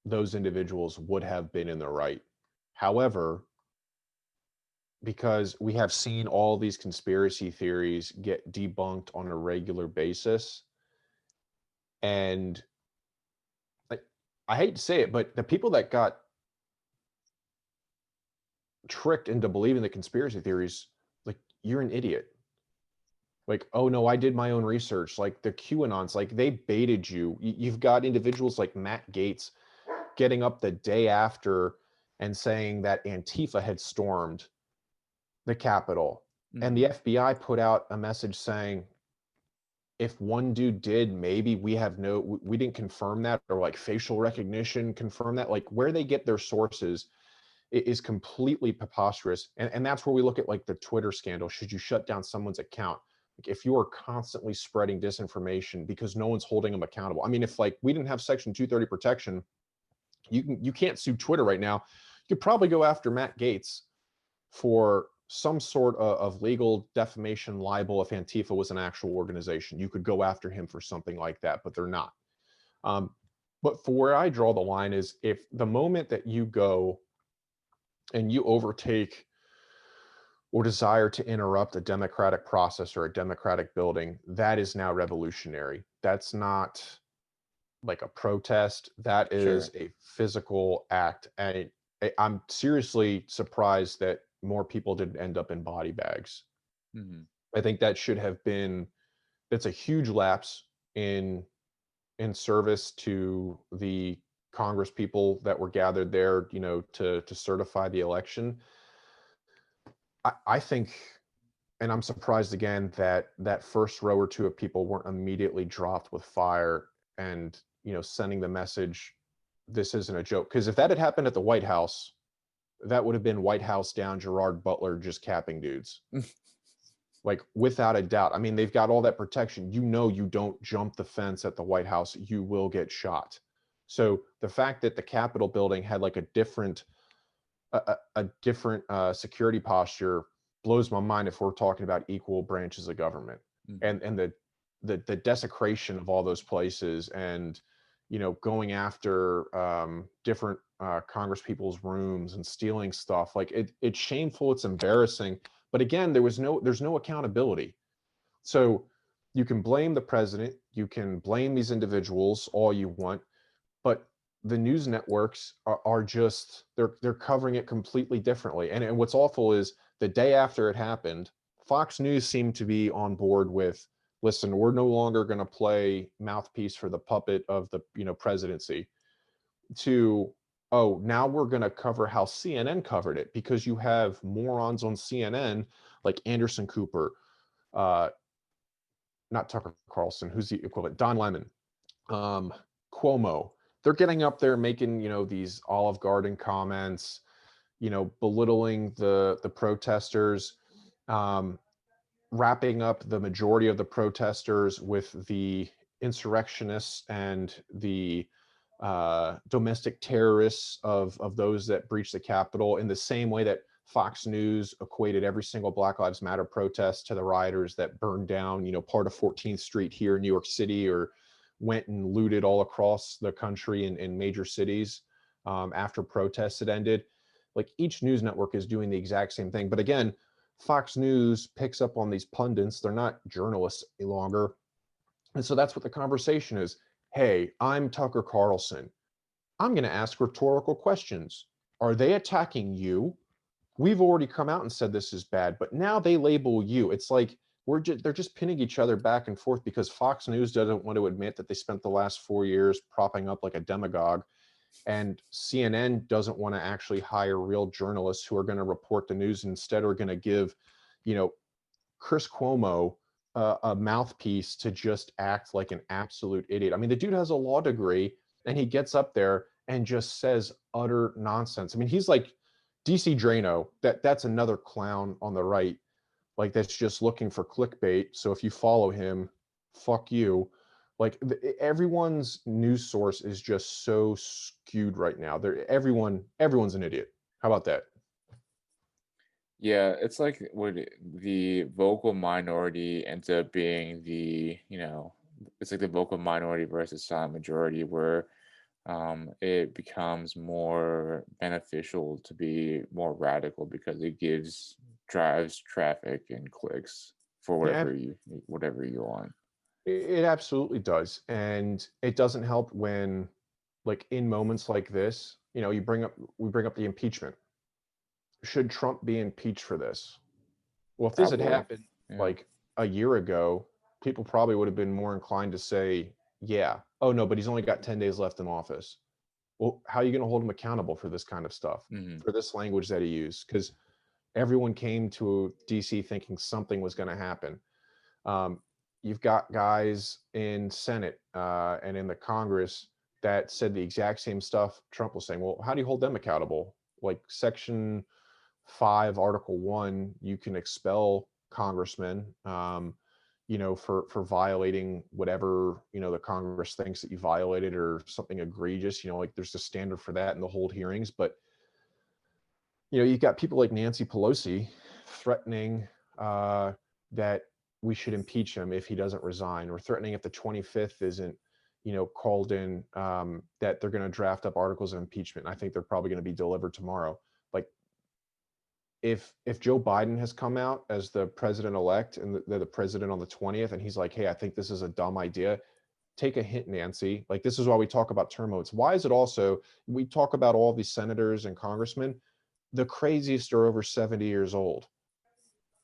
those individuals would have been in the right. However, because we have seen all these conspiracy theories get debunked on a regular basis, and I hate to say it, but the people that got tricked into believing the conspiracy theories, like, you're an idiot. Like, oh no, I did my own research. Like, the QAnons, like, they baited you. You've got individuals like Matt Gaetz getting up the day after and saying that Antifa had stormed the Capitol. And the FBI put out a message saying, if one dude did, maybe we didn't confirm that, or like facial recognition confirm that. Like, where they get their sources is completely preposterous. And that's where we look at like the Twitter scandal. Should you shut down someone's account? Like, if you are constantly spreading disinformation because no one's holding them accountable. I mean, if like we didn't have Section 230 protection, you can't sue Twitter right now. You could probably go after Matt Gaetz for some sort of legal defamation libel if Antifa was an actual organization. You could go after him for something like that, but they're not. But for where I draw the line is, if the moment that you go and you overtake or desire to interrupt a democratic process or a democratic building, that is now revolutionary. That's not like a protest. That is a physical act. And I'm seriously surprised that more people didn't end up in body bags. I think that should have been, that's a huge lapse in service to the Congress people that were gathered there, to certify the election. I think, and I'm surprised again that first row or two of people weren't immediately dropped with fire and, sending the message, this isn't a joke. Because if that had happened at the White House, that would have been White House down, Gerard Butler just capping dudes. Like, without a doubt. I mean, they've got all that protection. You know, you don't jump the fence at the White House, you will get shot. So the fact that the Capitol building had like a different security posture blows my mind if we're talking about equal branches of government. Mhm. And the desecration of all those places, and going after different Congress people's rooms and stealing stuff, like it's shameful, it's embarrassing. But again, there's no accountability. So you can blame the president, you can blame these individuals all you want, but the news networks are just they're covering it completely differently. And what's awful is the day after it happened, Fox News seemed to be on board with, listen, we're no longer going to play mouthpiece for the puppet of the presidency, to, oh, now we're going to cover how CNN covered it, because you have morons on CNN like Anderson Cooper, uh, not Tucker Carlson, who's the equivalent, Don Lemon, Cuomo. They're getting up there making, these Olive Garden comments, belittling the protesters, wrapping up the majority of the protesters with the insurrectionists and the domestic terrorists of those that breached the Capitol, in the same way that Fox News equated every single Black Lives Matter protest to the rioters that burned down, part of 14th Street here in New York City, or went and looted all across the country in major cities after protests had ended. Like, each news network is doing the exact same thing. But again, Fox News picks up on these pundits. They're not journalists any longer. And so that's what the conversation is. Hey, I'm Tucker Carlson. I'm going to ask rhetorical questions. Are they attacking you? We've already come out and said this is bad, but now they label you. It's like they're just pinning each other back and forth, because Fox News doesn't want to admit that they spent the last 4 years propping up like a demagogue, and CNN doesn't want to actually hire real journalists who are going to report the news, and instead are going to give, Chris Cuomo a mouthpiece to just act like an absolute idiot. I mean, the dude has a law degree, and he gets up there and just says utter nonsense. I mean, he's like DC Drano. That's another clown on the right, like, that's just looking for clickbait. So if you follow him, fuck you. Like, everyone's news source is just so skewed right now. Everyone's an idiot. How about that? Yeah, it's like when the vocal minority ends up being it's like the vocal minority versus silent majority, where it becomes more beneficial to be more radical because it drives traffic and clicks for Yeah, whatever you want. it absolutely does. And it doesn't help when, like, in moments like this, we bring up the impeachment. Should Trump be impeached for this? Well, if this had Probably. happened Yeah. like a year ago, people probably would have been more inclined to say, yeah, oh no, but he's only got 10 days left in office. Well, how are you going to hold him accountable for this kind of stuff, Hmm. for this language that he used? Because everyone came to DC thinking something was going to happen. Um, you've got guys in Senate and in the Congress that said the exact same stuff Trump was saying. Well, how do you hold them accountable? Like, Section 5, Article 1, you can expel congressmen, for violating whatever, the Congress thinks that you violated, or something egregious. Like, there's a standard for that, and the hold hearings. But you've got people like Nancy Pelosi threatening that we should impeach him if he doesn't resign, or threatening if the 25th isn't, called in, that they're going to draft up articles of impeachment. And I think they're probably going to be delivered tomorrow. Like, if Joe Biden has come out as the president-elect, and the president on the 20th, and he's like, hey, I think this is a dumb idea, take a hint, Nancy. Like, this is why we talk about term limits. Why is it also, we talk about all these senators and congressmen, the craziest are over 70 years old.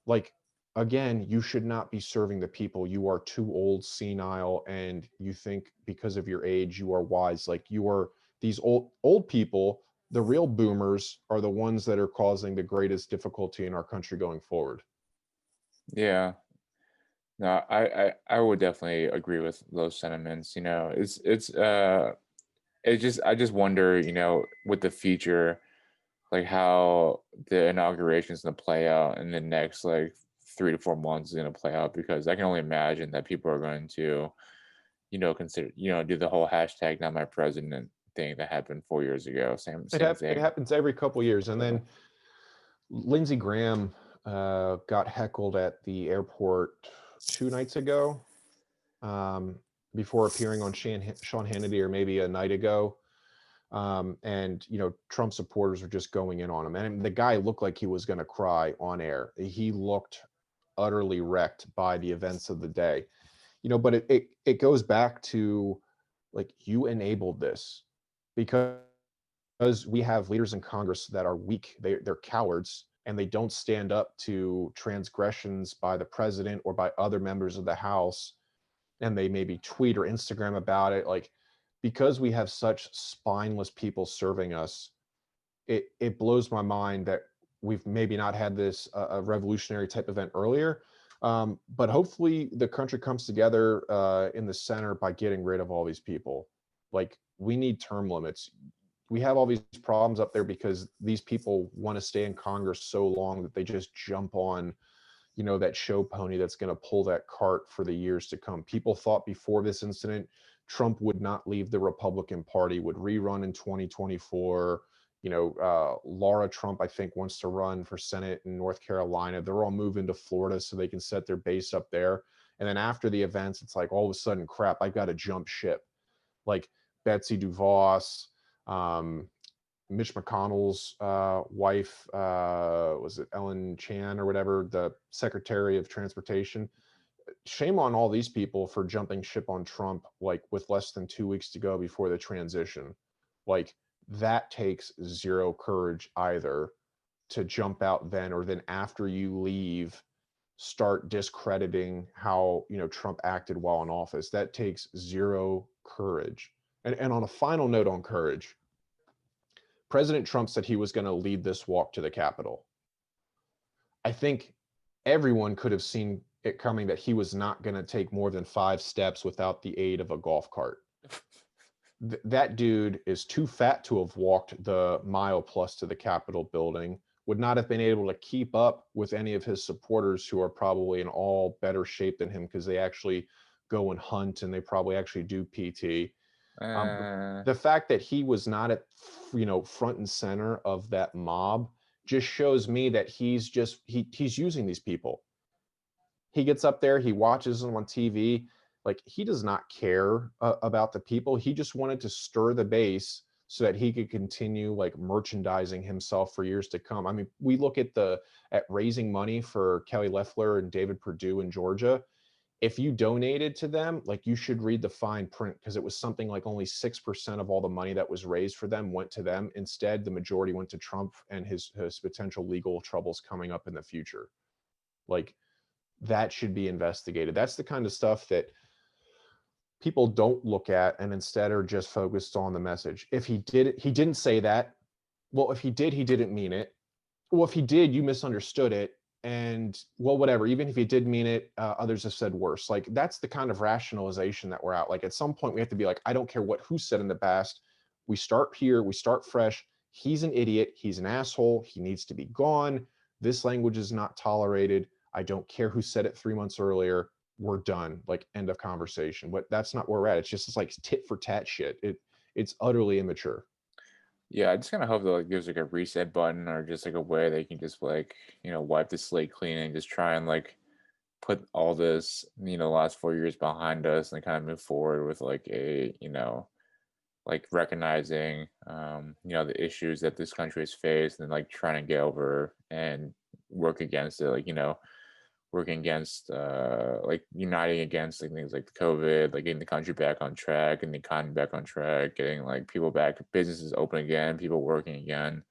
Like, again, you should not be serving the people. You are too old, senile, and you think because of your age you are wise. Like, you are, these old people, the real boomers, are the ones that are causing the greatest difficulty in our country going forward. Yeah. No, I would definitely agree with those sentiments. I just wonder, with the future, like how the inauguration is going to play out in the next like 3 to 4 months is going to play out, because I can only imagine that people are going to, consider, do the whole hashtag not my president thing that happened 4 years ago. Same It thing. happens every couple years. And Yeah. then Lindsey Graham got heckled at the airport 2 nights ago, um, before appearing on Sean Hannity, or maybe a night ago. And Trump supporters were just going in on him, and the guy looked like he was going to cry on air. He looked utterly wrecked by the events of the day. But it goes back to, like, you enabled this because we have leaders in Congress that are weak. They're cowards, and they don't stand up to transgressions by the president or by other members of the House, and they maybe tweet or Instagram about it. Like, because we have such spineless people serving us, it blows my mind that we've maybe not had this a revolutionary type event earlier. But hopefully the country comes together in the center by getting rid of all these people. Like, we need term limits. We have all these problems up there because these people want to stay in Congress so long that they just jump on, that show pony that's going to pull that cart for the years to come. People thought before this incident, Trump would not leave the Republican Party, would rerun in 2024. Laura Trump, I think, wants to run for Senate in North Carolina. They're all moving to Florida so they can set their base up there. And then after the events, it's like, all of a sudden, crap, I got to jump ship. Like Betsy DeVos, um, Mitch McConnell's wife, was it Ellen Chan or whatever, the Secretary of Transportation. Shame on all these people for jumping ship on Trump, like, with less than 2 weeks to go before the transition. Like, that takes zero courage either, to jump out then, or then after you leave, start discrediting how Trump acted while in office. That takes zero courage. And on a final note on courage, President Trump said he was going to lead this walk to the Capitol. I think everyone could have seen it coming that he was not going to take more than 5 steps without the aid of a golf cart. That dude is too fat to have walked the mile plus to the Capitol building, would not have been able to keep up with any of his supporters, who are probably in all better shape than him because they actually go and hunt and they probably actually do PT. Uh, The fact that he was not at front and center of that mob just shows me that he's using these people. He gets up there, he watches them on TV, like, he does not care about the people. He just wanted to stir the base so that he could continue, like, merchandising himself for years to come. I mean, we look at raising money for Kelly Loeffler and David Perdue in Georgia. If you donated to them, like, you should read the fine print, because it was something like only 6% of all the money that was raised for them went to them. Instead, the majority went to Trump and his potential legal troubles coming up in the future. Like, that should be investigated. That's the kind of stuff that people don't look at, and instead are just focused on the message. If he did it, he didn't say that. Well, if he did, he didn't mean it. Well, if he did, you misunderstood it. And, well, whatever, even if he did mean it, others have said worse. Like, that's the kind of rationalization that we're at. Like, at some point we have to be like, I don't care who said in the past. We start here, we start fresh. He's an idiot, he's an asshole, he needs to be gone. This language is not tolerated. I don't care who said it 3 months earlier. We're done. Like, end of conversation. But that's not where we're at. It's like tit for tat shit. It's utterly immature. yeah, I just kind of hope that like there's like a reset button, or just like a way they can just like, wipe the slate clean and just try and like put all this, the last 4 years behind us, and kind of move forward with like like recognizing, the issues that this country has faced, and like trying to get over and work against it. Like, working against, like uniting against like things like COVID, like getting the country back on track and the economy back on track, getting like people back, businesses open again, people working again.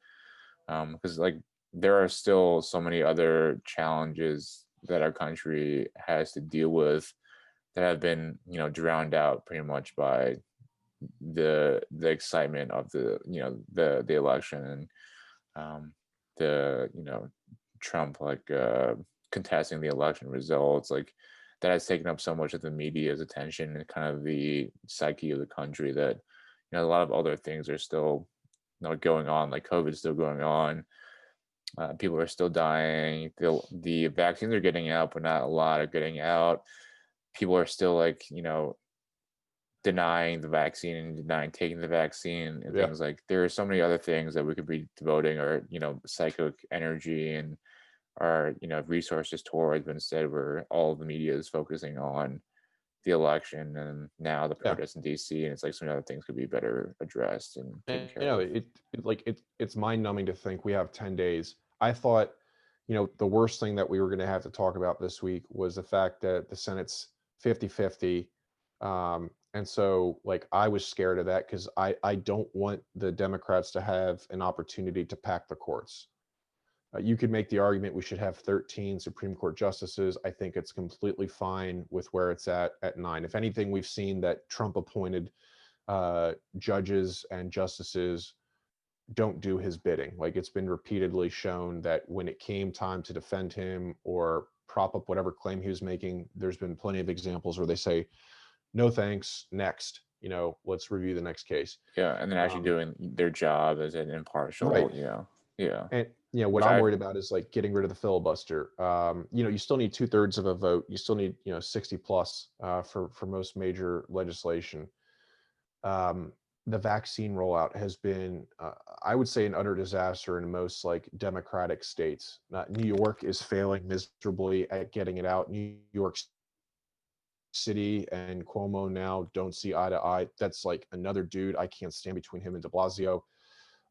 Because like there are still so many other challenges that our country has to deal with that have been, drowned out pretty much by the excitement of the election, and the Trump, like contesting the election results, like that has taken up so much of the media's attention and kind of the psyche of the country, that a lot of other things are still going on. Like COVID is still going on. People are still dying. The vaccines are getting out, but not a lot are getting out. People are still like, denying the vaccine and denying taking the vaccine and Yeah. things. Like there are so many other things that we could be devoting our, psychic energy and our, resources towards, but instead all the media is focusing on the election and now the Yeah. protests in DC, and it's like some other things could be better addressed and taken And, care of. it's mind numbing to think we have 10 days. I thought, the worst thing that we were going to have to talk about this week was the fact that the Senate's 50-50. And so like I was scared of that because I don't want the Democrats to have an opportunity to pack the courts. You could make the argument we should have 13 Supreme Court justices. I think it's completely fine with where it's at 9. If anything, we've seen that Trump appointed judges and justices don't do his bidding. Like it's been repeatedly shown that when it came time to defend him or prop up whatever claim he was making, there's been plenty of examples where they say, no thanks, next, let's review the next case. Yeah, and then actually doing their job as an Right. impartial, yeah. And what Which I'm I worried about is like getting rid of the filibuster. You still need 2/3 of a vote. You still need 60 plus for most major legislation. The vaccine rollout has been, I would say, an utter disaster in most like democratic states. New York is failing miserably at getting it out. New York City and Cuomo now don't see eye to eye. That's like another dude. I can't stand between him and de Blasio.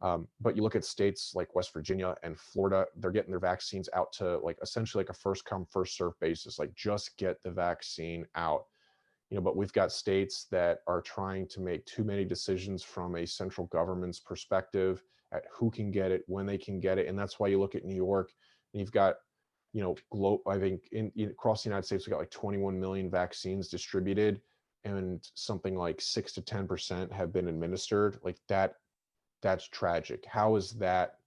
But you look at states like West Virginia and Florida, they're getting their vaccines out to like essentially like a first come, first serve basis, like just get the vaccine out. But we've got states that are trying to make too many decisions from a central government's perspective at who can get it, when they can get it. And that's why you look at New York and you've got, I think across the United States, we've got like 21 million vaccines distributed and something like 6 to 10% have been administered. Like that's tragic. How has that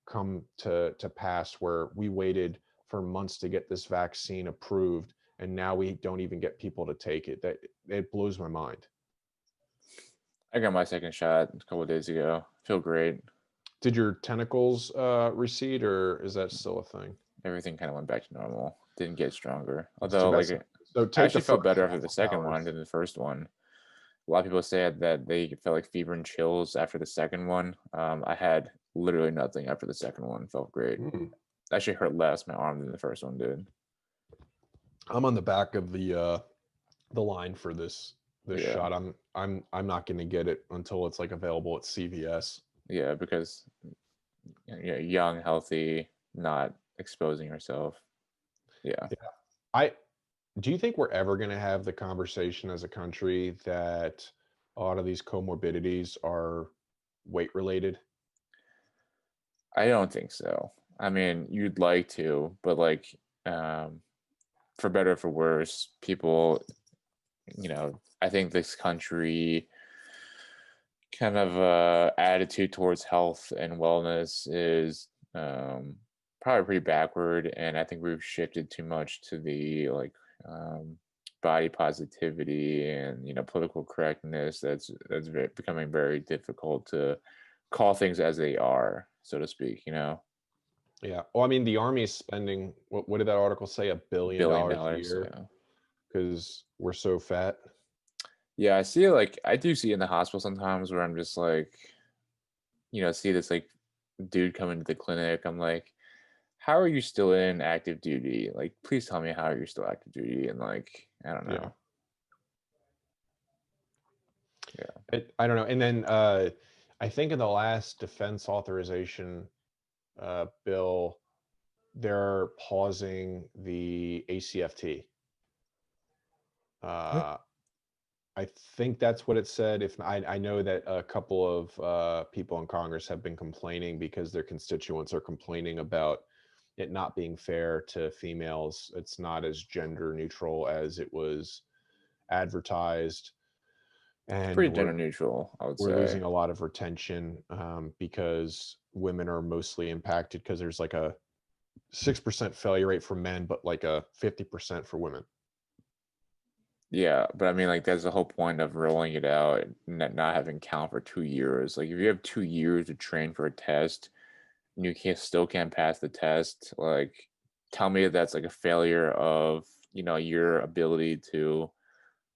come to pass where we waited for months to get this vaccine approved and now we don't even get people to take it? That it blows my mind. got my second shot a couple of days ago. Feel great. Did your tentacles recede, or is that still a thing? Everything kind of went back to normal. Didn't get stronger. That's too Although, bad. like, So I take the actually felt first better after couple the second one hours. than the first one. A lot of people said that they felt like fever and chills after the second one. I had literally nothing after the second one. Felt great. Actually hurt less my arm than the first one did. I'm on the back of the line for this Yeah. shot. I'm not going to get it until it's like available at CVS. Yeah, because young, healthy, not exposing yourself. Yeah. Do you think we're ever going to have the conversation as a country that a lot of these comorbidities are weight related? I don't think so. I mean, you'd like to, but like, for better or for worse, people, I think this country kind of attitude towards health and wellness is probably pretty backward, and I think we've shifted too much to the like body positivity and political correctness. That's becoming very difficult to call things as they are, so to speak. Yeah. Well, I mean, the Army is spending, what did that article say? $1 billion $1 a billion. year Yeah. because we're so fat. Yeah, I see it like I do see it in the hospital sometimes where I'm just like, see this like dude come into the clinic. I'm like, how are you still in active duty? Like, please tell me how you're still active duty. And like, I don't Yeah. know. Yeah. I don't know. And then I think in the last defense authorization bill, they're pausing the ACFT. I think that's what it said. If I know that a couple of people in Congress have been complaining because their constituents are complaining about it not being fair to females. It's not as gender neutral as it was advertised, It's and pretty gender neutral, I would we're say. losing a lot of retention because women are mostly impacted because there's like a 6% failure rate for men, but like a 50% for women. Yeah, but I mean, like, that's the whole point of rolling it out and not having count for 2 years. Like, if you have 2 years to train for a test and you still can't pass the test, like, tell me that's like a failure of, your ability to,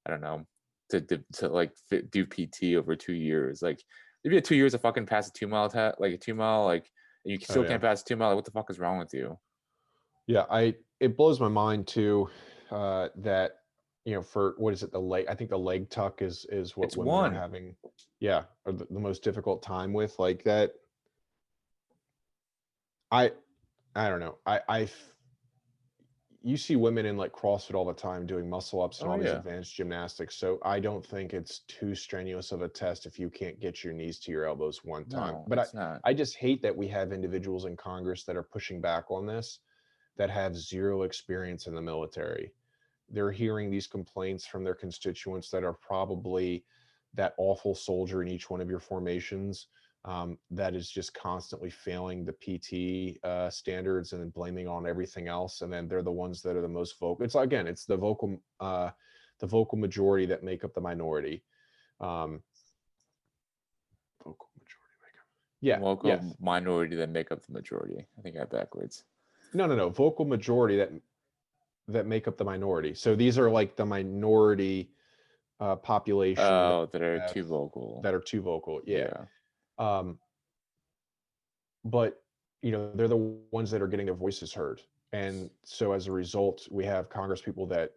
I don't know, to like do PT over 2 years. Like, if you had 2 years to fucking pass a 2 mile test, like a 2 mile, like, and you Oh still yeah. can't pass a 2 mile, like, what the fuck is wrong with you? Yeah, it blows my mind too, that, for what is it, the leg I think the leg tuck is what It's women are one. having, yeah, or the most difficult time with, like that. I I don't know. You see women in like CrossFit all the time doing muscle ups and Oh all these yeah. advanced gymnastics. So I don't think it's too strenuous of a test if you can't get your knees to your elbows one time. No, But it's not. I just hate that we have individuals in Congress that are pushing back on this that have zero experience in the military. They're hearing these complaints from their constituents that are probably that awful soldier in each one of your formations, that is just constantly failing the PT standards and then blaming on everything else. And then they're the ones that are the most vocal. It's again, it's the vocal majority that make up the minority. Um, vocal majority makeup. The Yeah. vocal Yes. minority that make up the majority. I think I got backwards. No. Vocal majority that make up the minority. So these are like the minority population Oh, that are have too vocal. that are too vocal. Yeah. Yeah. Um, but they're the ones that are getting their voices heard. And so as a result, we have Congress people that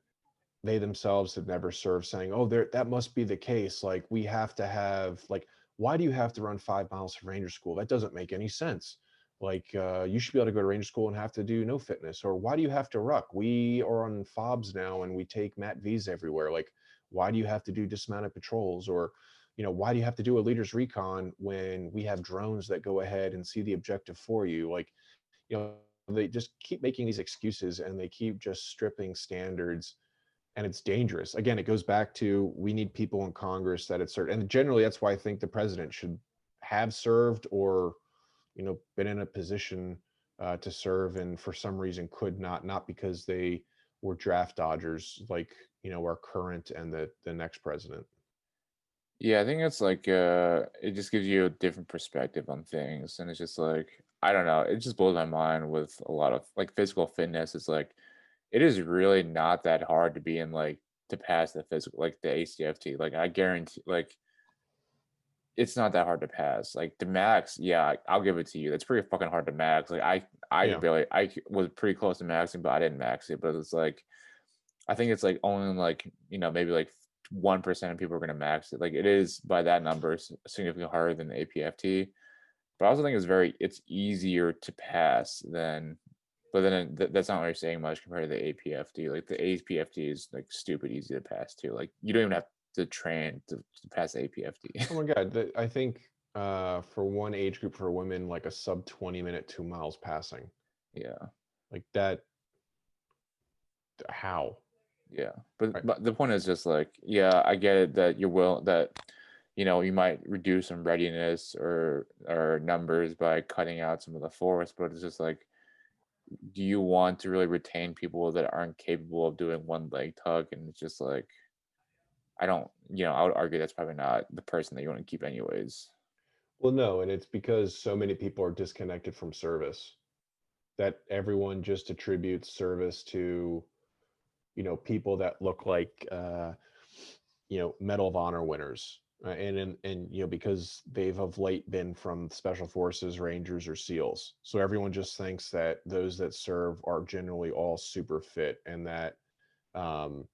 they themselves have never served saying, oh, that must be the case. Like we have to have like, why do you have to run 5 miles from Ranger School? That doesn't make any sense. Like you should be able to go to Ranger School and have to do no fitness. Or why do you have to ruck? We are on FOBs now and we take Mat V's everywhere. Like why do you have to do dismounted patrols? Or why do you have to do a leader's recon when we have drones that go ahead and see the objective for you? Like, you know, they just keep making these excuses and they keep just stripping standards, and it's dangerous. Again, it goes back to we need people in Congress that it's certain, and generally that's why I think the president should have served or been in a position to serve, and for some reason could not because they were draft dodgers like our current and the next president. Yeah, I think it's like it just gives you a different perspective on things. And it's just like, I don't know, it just blows my mind with a lot of like physical fitness. It's like it is really not that hard to be in like to pass the physical like the ACFT. Like I guarantee like it's not that hard to pass. Like the max, yeah, I'll give it to you. That's pretty fucking hard to max. Like I Yeah. barely was pretty close to maxing, but I didn't max it. But it's like I think it's like only like maybe like 1% of people are gonna max it. Like it is by that number significantly harder than the APFT. But I also think it's easier to pass than. But then that's not really saying much compared to the APFT. Like the APFT is like stupid easy to pass too. Like you don't even have to train to pass the APFT. Oh my God. I think for one age group for women, like a sub 20-minute 2 miles passing, Yeah. like that. How? Yeah, but Right. the point is just like, yeah, I get it that you might reduce some readiness or numbers by cutting out some of the force, but it's just like, do you want to really retain people that aren't capable of doing one leg tuck? And it's just like, I don't, I would argue that's probably not the person that you want to keep anyways. Well, no, and it's because so many people are disconnected from service that everyone just attributes service to, people that look like, Medal of Honor winners. And because they've of late been from special forces, Rangers, or SEALs. So everyone just thinks that those that serve are generally all super fit, and that um,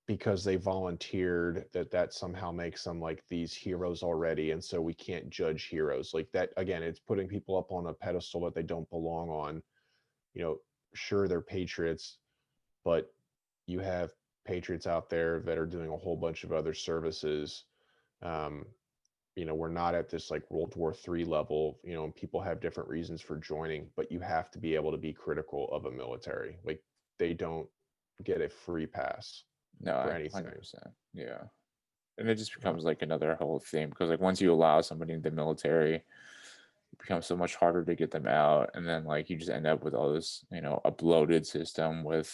because they volunteered that somehow makes them like these heroes already, and so we can't judge heroes like that. Again, it's putting people up on a pedestal that they don't belong on. you know sure, they're patriots, but you have patriots out there that are doing a whole bunch of other services. um we're not at this like World War III level, and people have different reasons for joining, but you have to be able to be critical of a military. Like they don't get a free pass No, for I anything. 100%. Yeah. And it just Uh, becomes like another whole thing because like once you allow somebody in the military, it becomes so much harder to get them out, and then like you just end up with all this uploaded system with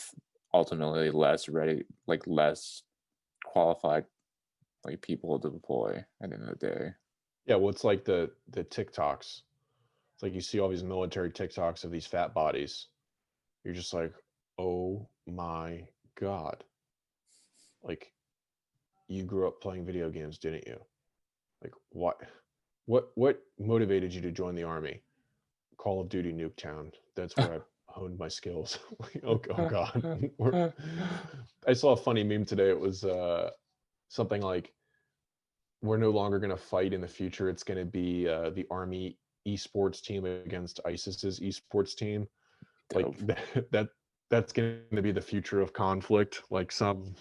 ultimately less ready, like less qualified like people to deploy at the end of the day. Yeah, well, it's like the TikToks. It's like you see all these military TikToks of these fat bodies. You're just like, oh my God. Like, you grew up playing video games, didn't you? Like, what motivated you to join the army? Call of Duty Nuketown. That's where I honed my skills. Like, oh God. I saw a funny meme today. It was something like, we're no longer going to fight in the future. It's going to be the army esports team against ISIS's esports team. Like Dope. that's going to be the future of conflict. Like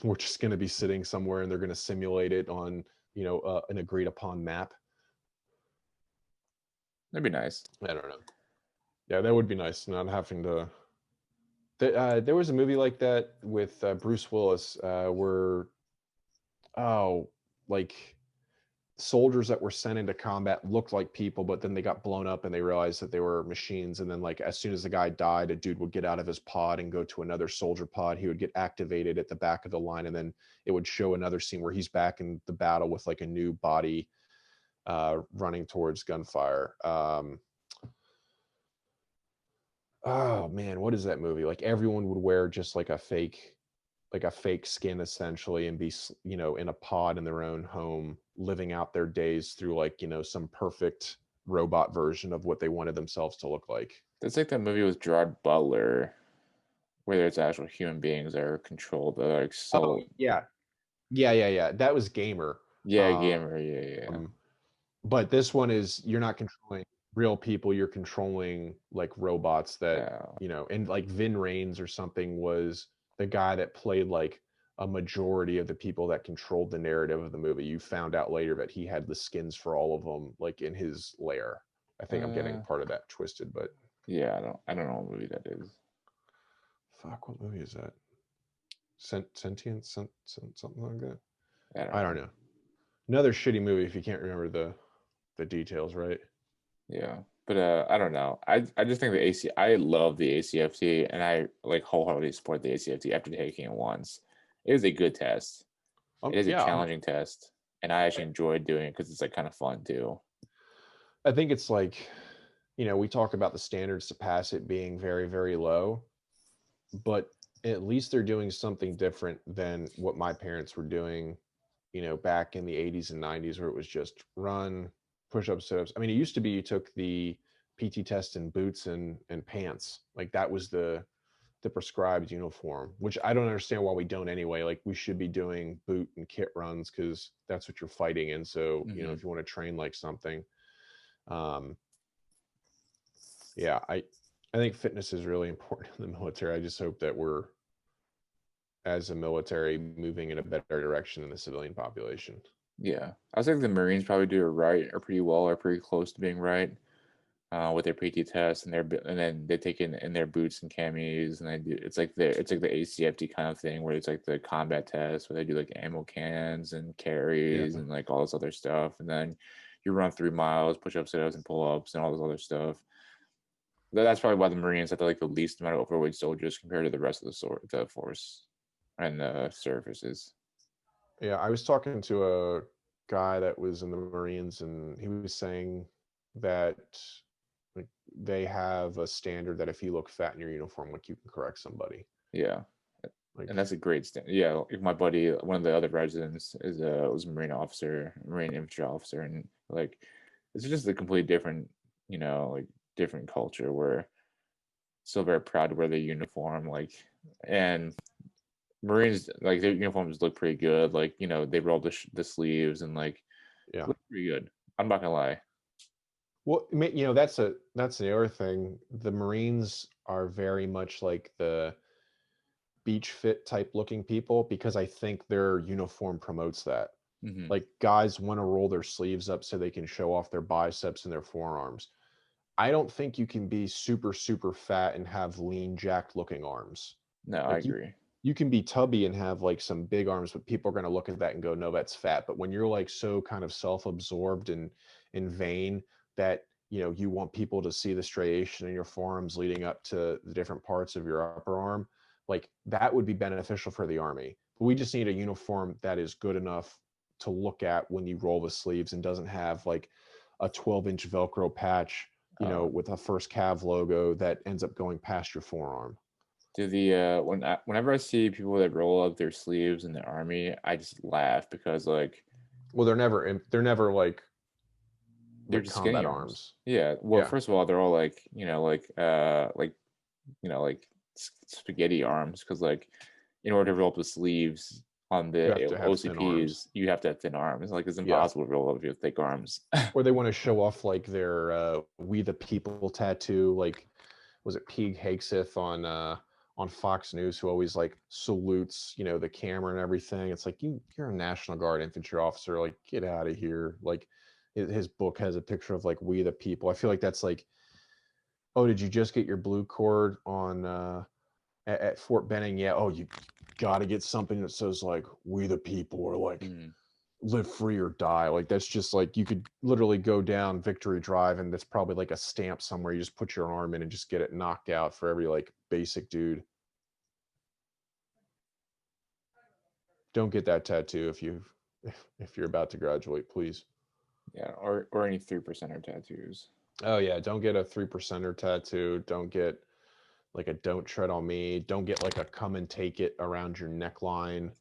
we're just going to be sitting somewhere and they're going to simulate it on, an agreed upon map. That'd be nice. I don't know. Yeah, that would be nice. Not having to. There was a movie like that with Bruce Willis, where, like, soldiers that were sent into combat looked like people, but then they got blown up and they realized that they were machines. And then, like, as soon as the guy died, a dude would get out of his pod and go to another soldier pod. He would get activated at the back of the line, and then it would show another scene where he's back in the battle with like a new body, running towards gunfire. Oh man, what is that movie? Like, everyone would wear just like a fake skin essentially, and be, in a pod in their own home, living out their days through, like, some perfect robot version of what they wanted themselves to look like. It's like that movie with Gerard Butler, where there's actual human beings that are controlled. They're like Oh so. yeah, yeah. That was Gamer. Yeah, gamer. Yeah. But this one is, you're not controlling real people, you're controlling like robots that, Yeah. and like Vin Rames or something was the guy that played like a majority of the people that controlled the narrative of the movie. You found out later that he had the skins for all of them, like, in his lair. I think I'm getting part of that twisted, but Yeah, I don't know what movie that is. fuck, what movie is that? Sentient, something like that. I I don't know. Another shitty movie if you can't remember the details, right? Yeah, but I don't know. I just think I love the ACFT, and I like wholeheartedly support the ACFT after taking it once. It is a good test. It is a Yeah, challenging test, and I actually enjoyed doing it because it's like kind of fun too. I think it's like, we talk about the standards to pass it being very, very low, but at least they're doing something different than what my parents were doing, back in the 80s and 90s, where it was just run, push-ups, sit-ups. I mean, it used to be you took the PT test in boots and pants. Like, that was the prescribed uniform, which I don't understand why we don't anyway. Like, we should be doing boot and kit runs because that's what you're fighting in. So, if you want to train like something, yeah, I think fitness is really important in the military. I just hope that we're, as a military, moving in a better direction than the civilian population. Yeah, I think the Marines probably do it right, or pretty well, or pretty close to being right, with their PT test, and then they take in their boots and camis, and they do it's like the ACFT kind of thing, where it's like the combat test where they do like ammo cans and carries Yeah. and like all this other stuff, and then you run 3 miles, push ups, sit ups, and pull ups, and all this other stuff. That's probably why the Marines have like the least amount of overweight soldiers compared to the rest of the force and the services. Yeah, I was talking to a guy that was in the Marines, and he was saying that, like, they have a standard that if you look fat in your uniform, like, you can correct somebody. Yeah, Like, and that's a great Yeah, like my buddy, one of the other residents, was a Marine infantry officer, and like it's just a completely different, like different culture where still very proud to wear their uniform, like, and Marines, like, their uniforms look pretty good, like, they roll the sleeves and like yeah. look pretty good. I'm not gonna lie. Well, that's the other thing. The Marines are very much like the beach fit type looking people, because I think their uniform promotes that. Hmm. Like, guys want to roll their sleeves up so they can show off their biceps and their forearms. I don't think you can be super, super fat and have lean, jacked looking arms. No, I Like, agree. you can be tubby and have like some big arms, but people are going to look at that and go, no, that's fat. But when you're like so kind of self-absorbed and vain that, you want people to see the striation in your forearms leading up to the different parts of your upper arm, like, that would be beneficial for the army. We just need a uniform that is good enough to look at when you roll the sleeves and doesn't have like a 12-inch Velcro patch, with a first Cav logo that ends up going past your forearm. Whenever I see people that roll up their sleeves in the army, I just laugh because like, well, they're never like they're just skinny combat arms. arms. Yeah. Well, Yeah. first of all, they're all like, like spaghetti arms, because like in order to roll up the sleeves on You the have to have thin OCPs, arms. you have to have thin arms. Like it's Yeah. impossible to roll up your thick arms. Or they want to show off like their "We the People" tattoo. Like, was it Pete Hegseth on Fox News, who always like salutes, the camera and everything? It's like, you're a National Guard infantry officer. Like, get out of here. Like, his book has a picture of like "We the People." I feel like that's like, oh, did you just get your blue cord on at Fort Benning? Yeah. Oh, you got to get something that says like "We the People" or like "Live free or die." Like, that's just like, you could literally go down Victory Drive and that's probably like a stamp somewhere. You just put your arm in and just get it knocked out for every like basic dude. Don't get that tattoo if you're about to graduate, please. Yeah, or any 3%er tattoos. Oh yeah, don't get a 3%er tattoo. Don't get like a "Don't Tread on Me." Don't get like a "Come and Take It" around your neckline.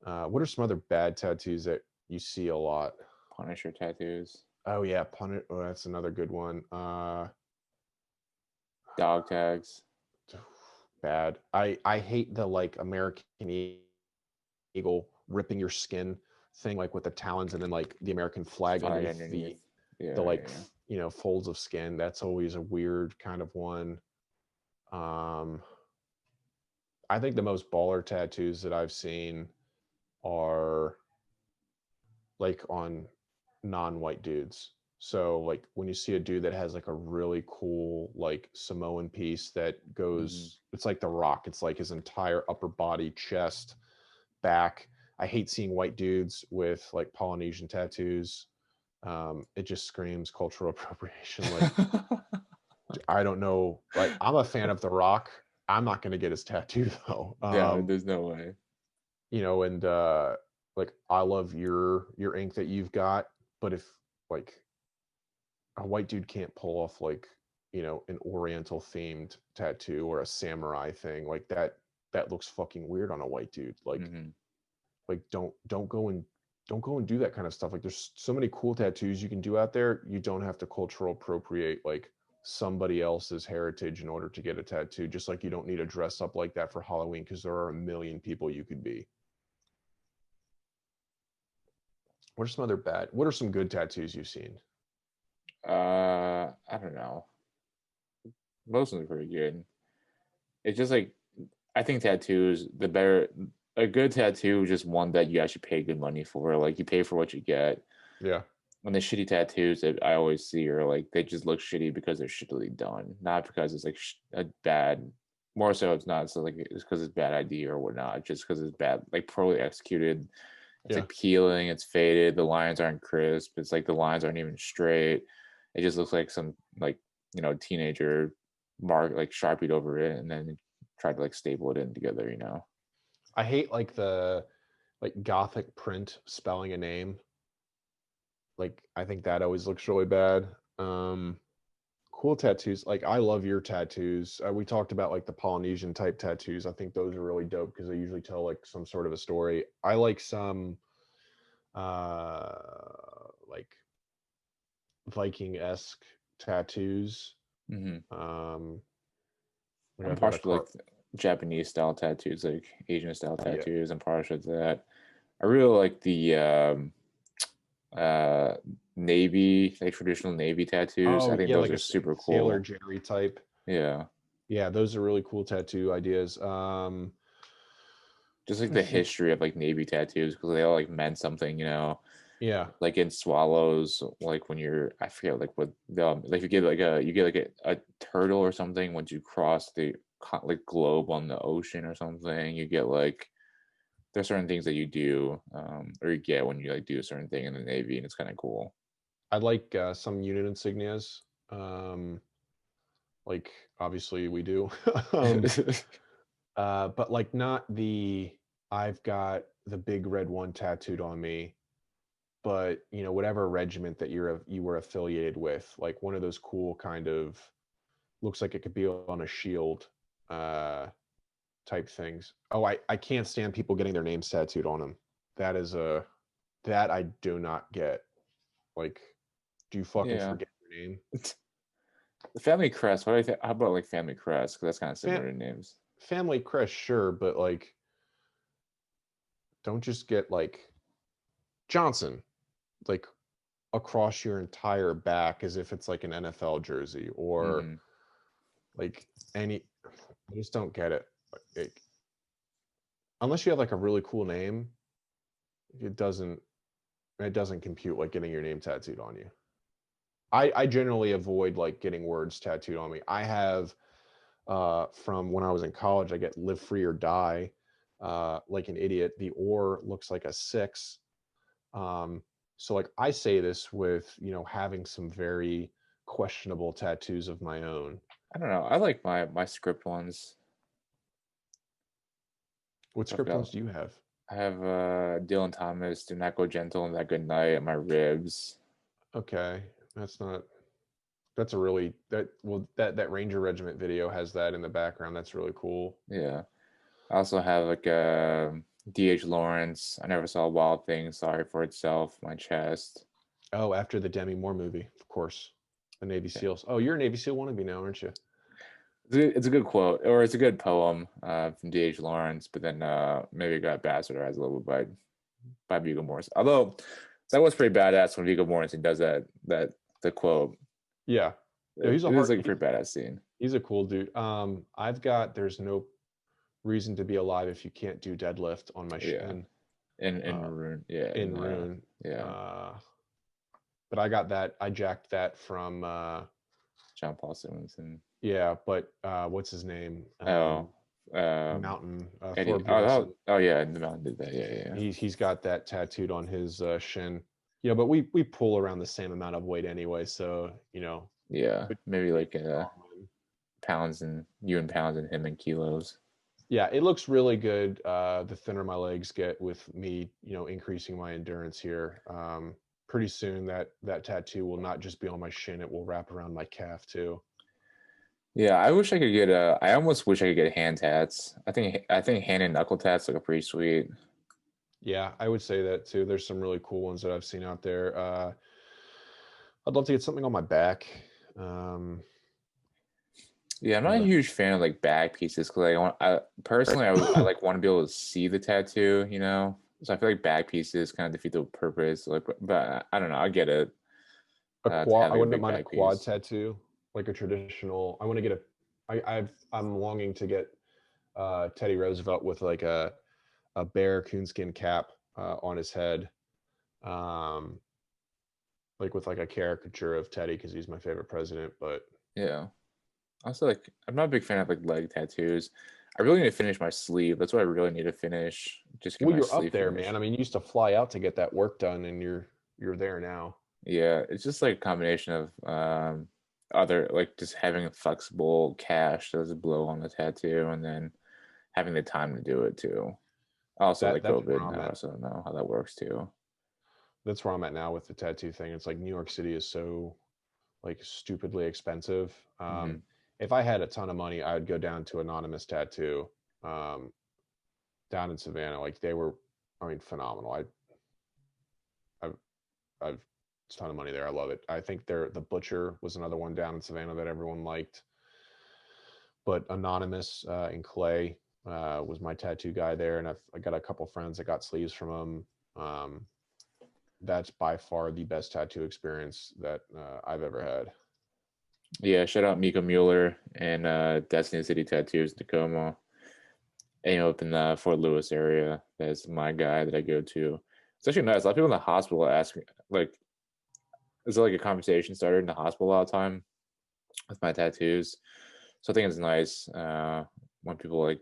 What are some other bad tattoos that you see a lot? Punisher tattoos. Oh yeah, pun. Oh, that's another good one. Dog tags. Bad. I hate the like American Eagle ripping your skin thing, like with the talons, and then like the American flag Flag underneath underneath. the Yeah, like yeah. folds of skin. That's always a weird kind of one. Um, I think the most baller tattoos that I've seen are like on non-white dudes. So like when you see a dude that has like a really cool like Samoan piece that Mm-hmm. goes, it's like The Rock. It's like his entire upper body, chest, back. I hate seeing white dudes with like Polynesian tattoos. It just screams cultural appropriation. Like, I don't know. Like, I'm a fan of The Rock. I'm not going to get his tattoo though. Yeah, there's no way. And like, I love your ink that you've got, but if like a white dude can't pull off like, an oriental themed tattoo or a samurai thing like that, that looks fucking weird on a white dude. Like, Mm-hmm. don't go and do that kind of stuff. Like, there's so many cool tattoos you can do out there. You don't have to cultural appropriate like somebody else's heritage in order to get a tattoo, just like you don't need to dress up like that for Halloween, because there are a million people you could be. What are some good tattoos you've seen? I don't know. Most of them are pretty good. It's just like, I think tattoos, the better a good tattoo is just one that you actually pay good money for. Like you pay for what you get. Yeah. When the shitty tattoos that I always see are like, they just look shitty because they're shittily done, not because it's like a bad. More so, it's not so like it's because it's bad idea or whatnot. Just because it's bad, like poorly executed. It's Yeah. like peeling, it's faded, the lines aren't crisp. It's like the lines aren't even straight. It just looks like some like teenager mark like sharpied over it and then tried to like staple it in together. I hate like the like gothic print spelling a name. Like, I think that always looks really bad. Um cool tattoos. Like, I love your tattoos. We talked about like the Polynesian type tattoos. I think those are really dope because they usually tell like some sort of a story. I like some like Viking-esque tattoos. Mm-hmm. Um like I'm I've got a partial to car. like Japanese style tattoos, like Asian style Yeah. tattoos. I'm partial to that. I really like the uh navy, like traditional navy tattoos. I Oh think yeah, those like are a super Sailor cool. Jerry type. Yeah. Yeah, those are really cool tattoo ideas. Just like the history of like navy tattoos, because they all like meant something. Yeah. Like in swallows, like when you're, I forget like what like you get like a turtle or something once you cross the like globe on the ocean or something. You get like, there's certain things that you do, or you get when you like do a certain thing in the navy, and it's kind of cool. I like some unit insignias. Like, obviously we do. um, but like not the I've got the big red one tattooed on me, but whatever regiment that you were affiliated with, like one of those cool kind of looks like it could be on a shield type things. Oh, I can't stand people getting their names tattooed on them. That I do not get. Like, do you fucking Yeah. forget your name? The family crest. What do you think? How about like family crest? Because that's kind of Fam- similar to names. Family crest, sure, but like, don't just get like Johnson, like across your entire back as if it's like an NFL jersey or Mm-hmm. like any. I just don't get it. Like, unless you have like a really cool name, it doesn't compute like getting your name tattooed on you. I generally avoid like getting words tattooed on me. I have from when I was in college, I get live free or die, like an idiot. The or looks like a 6. So like I say this with, having some very questionable tattoos of my own. I don't know. I like my script ones. What I script forgot. ones do you have? I have Dylan Thomas, "Do Not Go Gentle and That Good Night" on my ribs. Okay, that's a really that Ranger Regiment video has that in the background. That's really cool. Yeah. I also have like D.H. Lawrence, "I Never Saw a Wild Thing, Sorry for Itself," my chest. Oh, after the Demi Moore movie, of course. The Navy Yeah. SEALs. Oh, you're a Navy SEAL wannabe now, aren't you? It's a good quote, or it's a good poem from D.H. Lawrence, but then maybe it got bastardized a little bit by Viggo Mortensen. Although that was pretty badass when Viggo Mortensen does that the quote. Yeah. No, It is like a pretty badass scene. he's a cool dude. I've got there's no reason to be alive if you can't do deadlift on my Yeah, shin. in Rune, yeah, In Rune. yeah, But I got that. I jacked that from John Paul Simonson. yeah, but what's his name? Oh, Mountain Eddie. Thor Bjornsson. Oh yeah, the Mountain did that. Yeah, yeah. He's got that tattooed on his shin. But we pull around the same amount of weight anyway, so Yeah, maybe like strongman. pounds and you in pounds and him in kilos. Yeah, it looks really good. The thinner my legs get with me, increasing my endurance here. Pretty soon that tattoo will not just be on my shin; it will wrap around my calf too. Yeah, I wish I could get I almost wish I could get hand tats. I think hand and knuckle tats look pretty sweet. Yeah, I would say that too. There's some really cool ones that I've seen out there. I'd love to get something on my back. Yeah, I'm not a But huge fan of like back pieces because I personally I like want to be able to see the tattoo, So I feel like back pieces kind of defeat the purpose. Like, but I don't know. I get it. a To quad, have I like a wouldn't big mind a back quad piece. tattoo, like a traditional. I want to get I'm longing to get Teddy Roosevelt with like a bear coonskin cap on his head, um, like with like a caricature of Teddy because he's my favorite president. But Yeah. Also, like I'm not a big fan of like leg tattoos. I really need to finish my sleeve. That's what I really need to finish. Just get well, my you're up sleeve there, man. finished. I mean, you used to fly out to get that work done, and you're there now. Yeah, it's just like a combination of other like just having flexible cash that doesn't blow on the tattoo and then having the time to do it too. Also like That's where COVID, I'm I at. also don't know how that works too. That's where I'm at now with the tattoo thing. It's like New York City is so like stupidly expensive. Hmm. If I had a ton of money, I would go down to Anonymous Tattoo um, down in Savannah. Like they were, I mean, phenomenal. I've, I've a ton of money there. I love it. I think the Butcher was another one down in Savannah that everyone liked. But Anonymous in Clay was my tattoo guy there, and I got a couple friends that got sleeves from him. That's by far the best tattoo experience that I've ever had. Yeah, shout out Miko Mueller and Destiny City Tattoos in Tacoma. And up in the Fort Lewis area. That's my guy that I go to. It's actually nice. A lot of people in the hospital ask me, like, is it like a conversation starter in the hospital all the time with my tattoos? So I think it's nice when people like,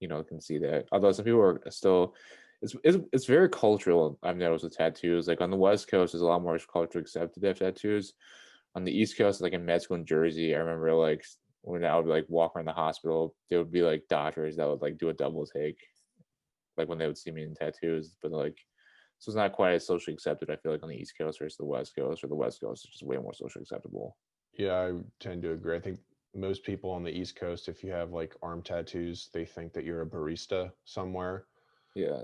can see that. Although some people are still, it's very cultural. I've noticed with tattoos. Like on the West Coast, there's a lot more culture accepted to have tattoos. On the East Coast, like in med school in Jersey, I remember like when I would like walk around the hospital, there would be like doctors that would like do a double take like when they would see me in tattoos, but like, so it's not quite as socially accepted. I feel like on the East Coast versus the West Coast, or the West Coast is just way more socially acceptable. Yeah, I tend to agree. I think most people on the East Coast, if you have like arm tattoos, they think that you're a barista somewhere Yeah,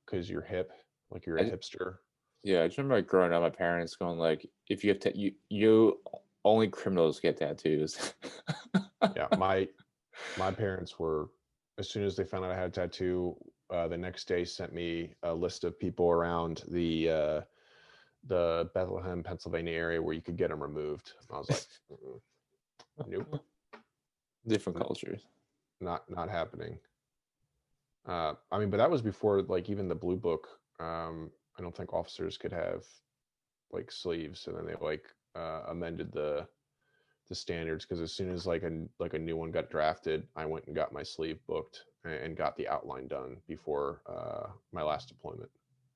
because you're hip, like you're a I hipster. yeah, I just remember like growing up, my parents going like, if you have you only criminals get tattoos. Yeah, my parents were, as soon as they found out I had a tattoo, the next day sent me a list of people around the Bethlehem, Pennsylvania area where you could get them removed. I was like, "Mm-mm, nope, Different n- cultures. not happening. I mean, but that was before like even the blue book. I don't think officers could have like sleeves, and then they like amended the standards because as soon as like a new one got drafted, I went and got my sleeve booked and got the outline done before my last deployment.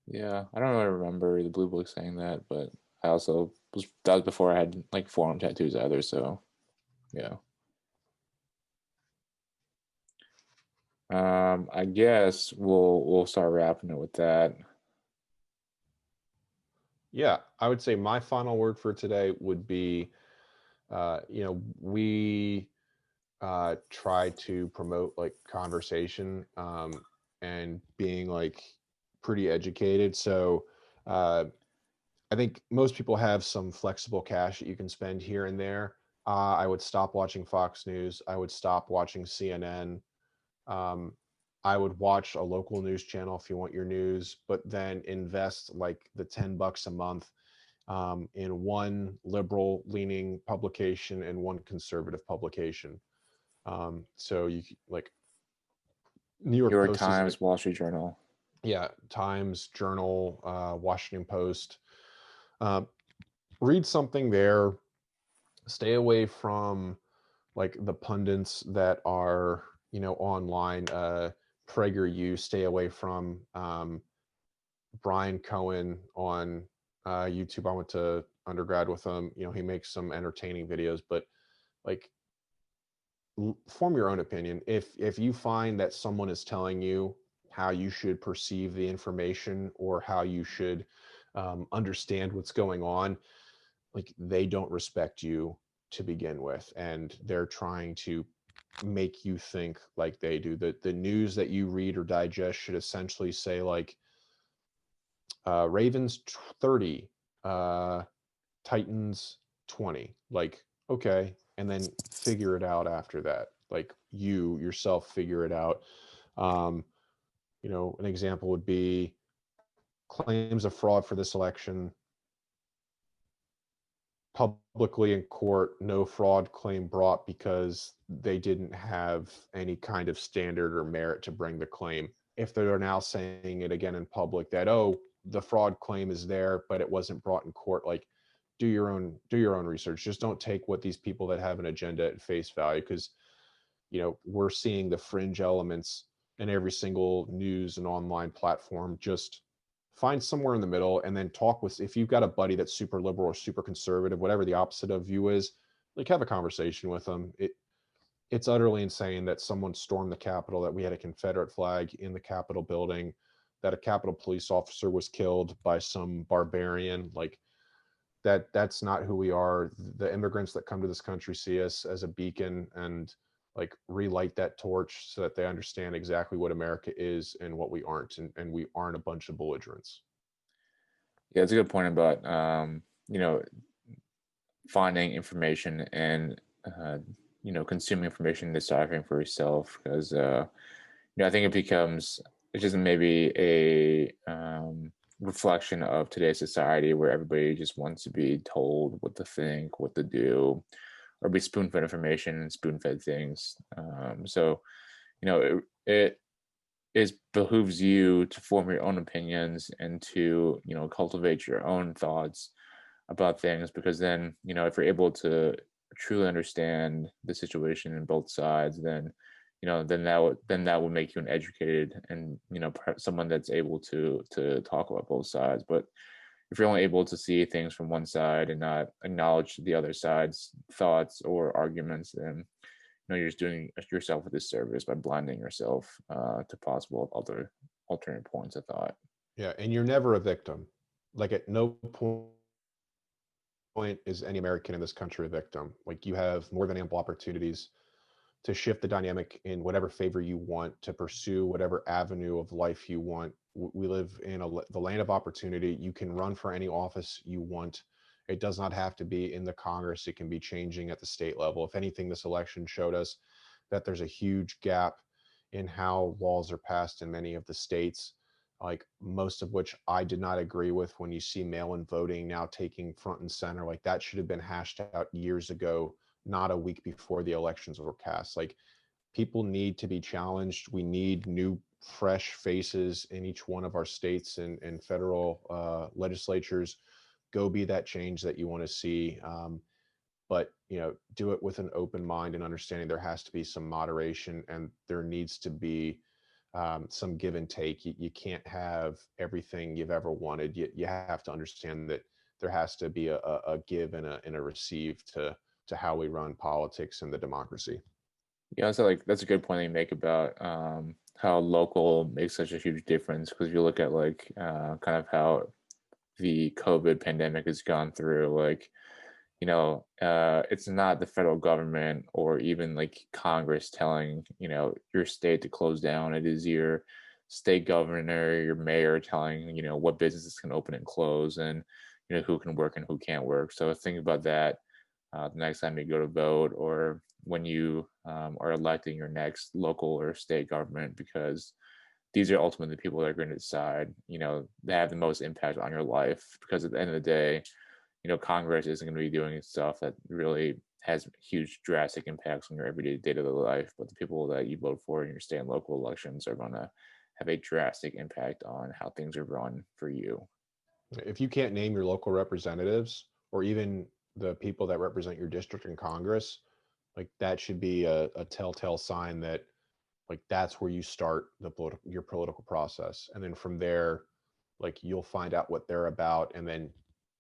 Yeah, I don't really remember the blue book saying that, but I also was that was before I had like forearm tattoos either. So yeah. I guess we'll start wrapping it with that. Yeah, I would say my final word for today would be, we try to promote like conversation and being like pretty educated. So uh, I think most people have some flexible cash that you can spend here and there. I would stop watching Fox News. I would stop watching CNN. Um, I would watch a local news channel if you want your news, but then invest like the $10 a month in one liberal leaning publication and one conservative publication. So like New New York York Post is a, Times, Wall Street Journal. yeah, Times, Journal, Washington Post. Uh, Read something there. Stay away from like the pundits that are online. PragerU. Stay away from Brian Cohen on YouTube. I went to undergrad with him. He makes some entertaining videos, but like form your own opinion. If you find that someone is telling you how you should perceive the information or how you should understand what's going on, like they don't respect you to begin with, and they're trying to make you think like they do. The news that you read or digest should essentially say like Ravens 30, uh, Titans 20. Like, okay, and then figure it out after that. Like you yourself figure it out. Um, an example would be claims of fraud for this election publicly in court, no fraud claim brought because they didn't have any kind of standard or merit to bring the claim. If they're now saying it again in public that, oh, the fraud claim is there, but it wasn't brought in court, like do your own research. Just don't take what these people that have an agenda at face value, because we're seeing the fringe elements in every single news and online platform. Just find somewhere in the middle and then talk with, if you've got a buddy that's super liberal or super conservative, whatever the opposite of you is, like have a conversation with them. It's utterly insane that someone stormed the Capitol, that we had a Confederate flag in the Capitol building, that a Capitol police officer was killed by some barbarian. Like that's not who we are. The immigrants that come to this country see us as a beacon, and like relight that torch so that they understand exactly what America is and what we aren't, and we aren't a bunch of belligerents. Yeah, it's a good point about finding information and consuming information and deciphering for yourself, because I think it's just maybe a reflection of today's society where everybody just wants to be told what to think, what to do, or be spoon-fed information and spoon-fed things. So it it behooves you to form your own opinions and to cultivate your own thoughts about things, because then if you're able to truly understand the situation in both sides, then that would make you an educated and perhaps someone that's able to talk about both sides. But if you're only able to see things from one side and not acknowledge the other side's thoughts or arguments, then you're just doing yourself a disservice by blinding yourself to possible alternate points, I thought. Yeah, and you're never a victim. Like at no point is any American in this country a victim. Like you have more than ample opportunities to shift the dynamic in whatever favor you want, to pursue whatever avenue of life you want. We live in the land of opportunity. You can run for any office you want. It does not have to be in the Congress. It can be changing at the state level. If anything, this election showed us that there's a huge gap in how laws are passed in many of the states, like most of which I did not agree with. When you see mail-in voting now taking front and center, like that should have been hashed out years ago, not a week before the elections were cast. Like people need to be challenged. We need new, fresh faces in each one of our states and federal legislatures. Go be that change that you want to see. But do it with an open mind and understanding there has to be some moderation and there needs to be some give and take. You can't have everything you've ever wanted. You have to understand that there has to be a give and a receive to how we run politics and the democracy. Yeah, so like that's a good point that you make about how local makes such a huge difference, because if you look at like kind of how the COVID pandemic has gone through, like it's not the federal government or even like Congress telling your state to close down. It is your state governor, your mayor telling what businesses can open and close, and who can work and who can't work. So think about that the next time you go to vote, or when you are electing your next local or state government, because these are ultimately the people that are going to decide, they have the most impact on your life. Because at the end of the day, Congress isn't going to be doing stuff that really has huge drastic impacts on your everyday day-to-day life, but the people that you vote for in your state and local elections are going to have a drastic impact on how things are run for you. If you can't name your local representatives or even the people that represent your district in Congress, like that should be a telltale sign that like that's where you start your political process. And then from there, like you'll find out what they're about, and then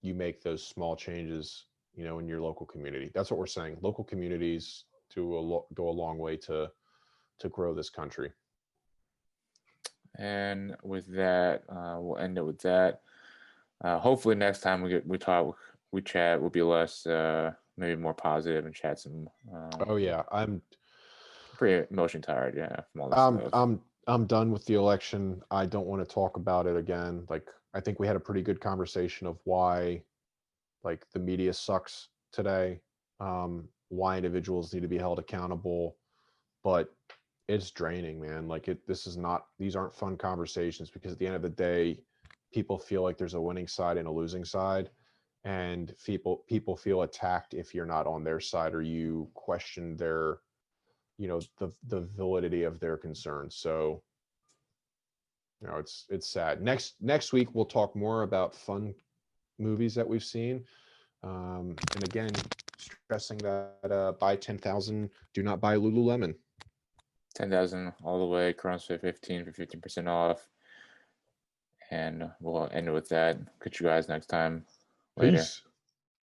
you make those small changes, in your local community. That's what we're saying. Local communities go a long way to grow this country. And with that, we'll end it with that. Hopefully, next time we chat, will be less, maybe more positive, and chat some. Oh yeah, I'm pretty emotion tired, yeah, from all this I'm stuff. I'm I'm done with the election. I don't want to talk about it again. Like I think we had a pretty good conversation of why like the media sucks today, why individuals need to be held accountable, but it's draining, man. Like these aren't fun conversations because at the end of the day, people feel like there's a winning side and a losing side, and people feel attacked if you're not on their side or you question their, the validity of their concerns. So, it's sad. Next week we'll talk more about fun movies that we've seen. And again, stressing that buy 10,000, do not buy Lululemon. 10,000 all the way, Cronus 15 for 15% off. And we'll end it with that. Catch you guys next time. Later. Peace.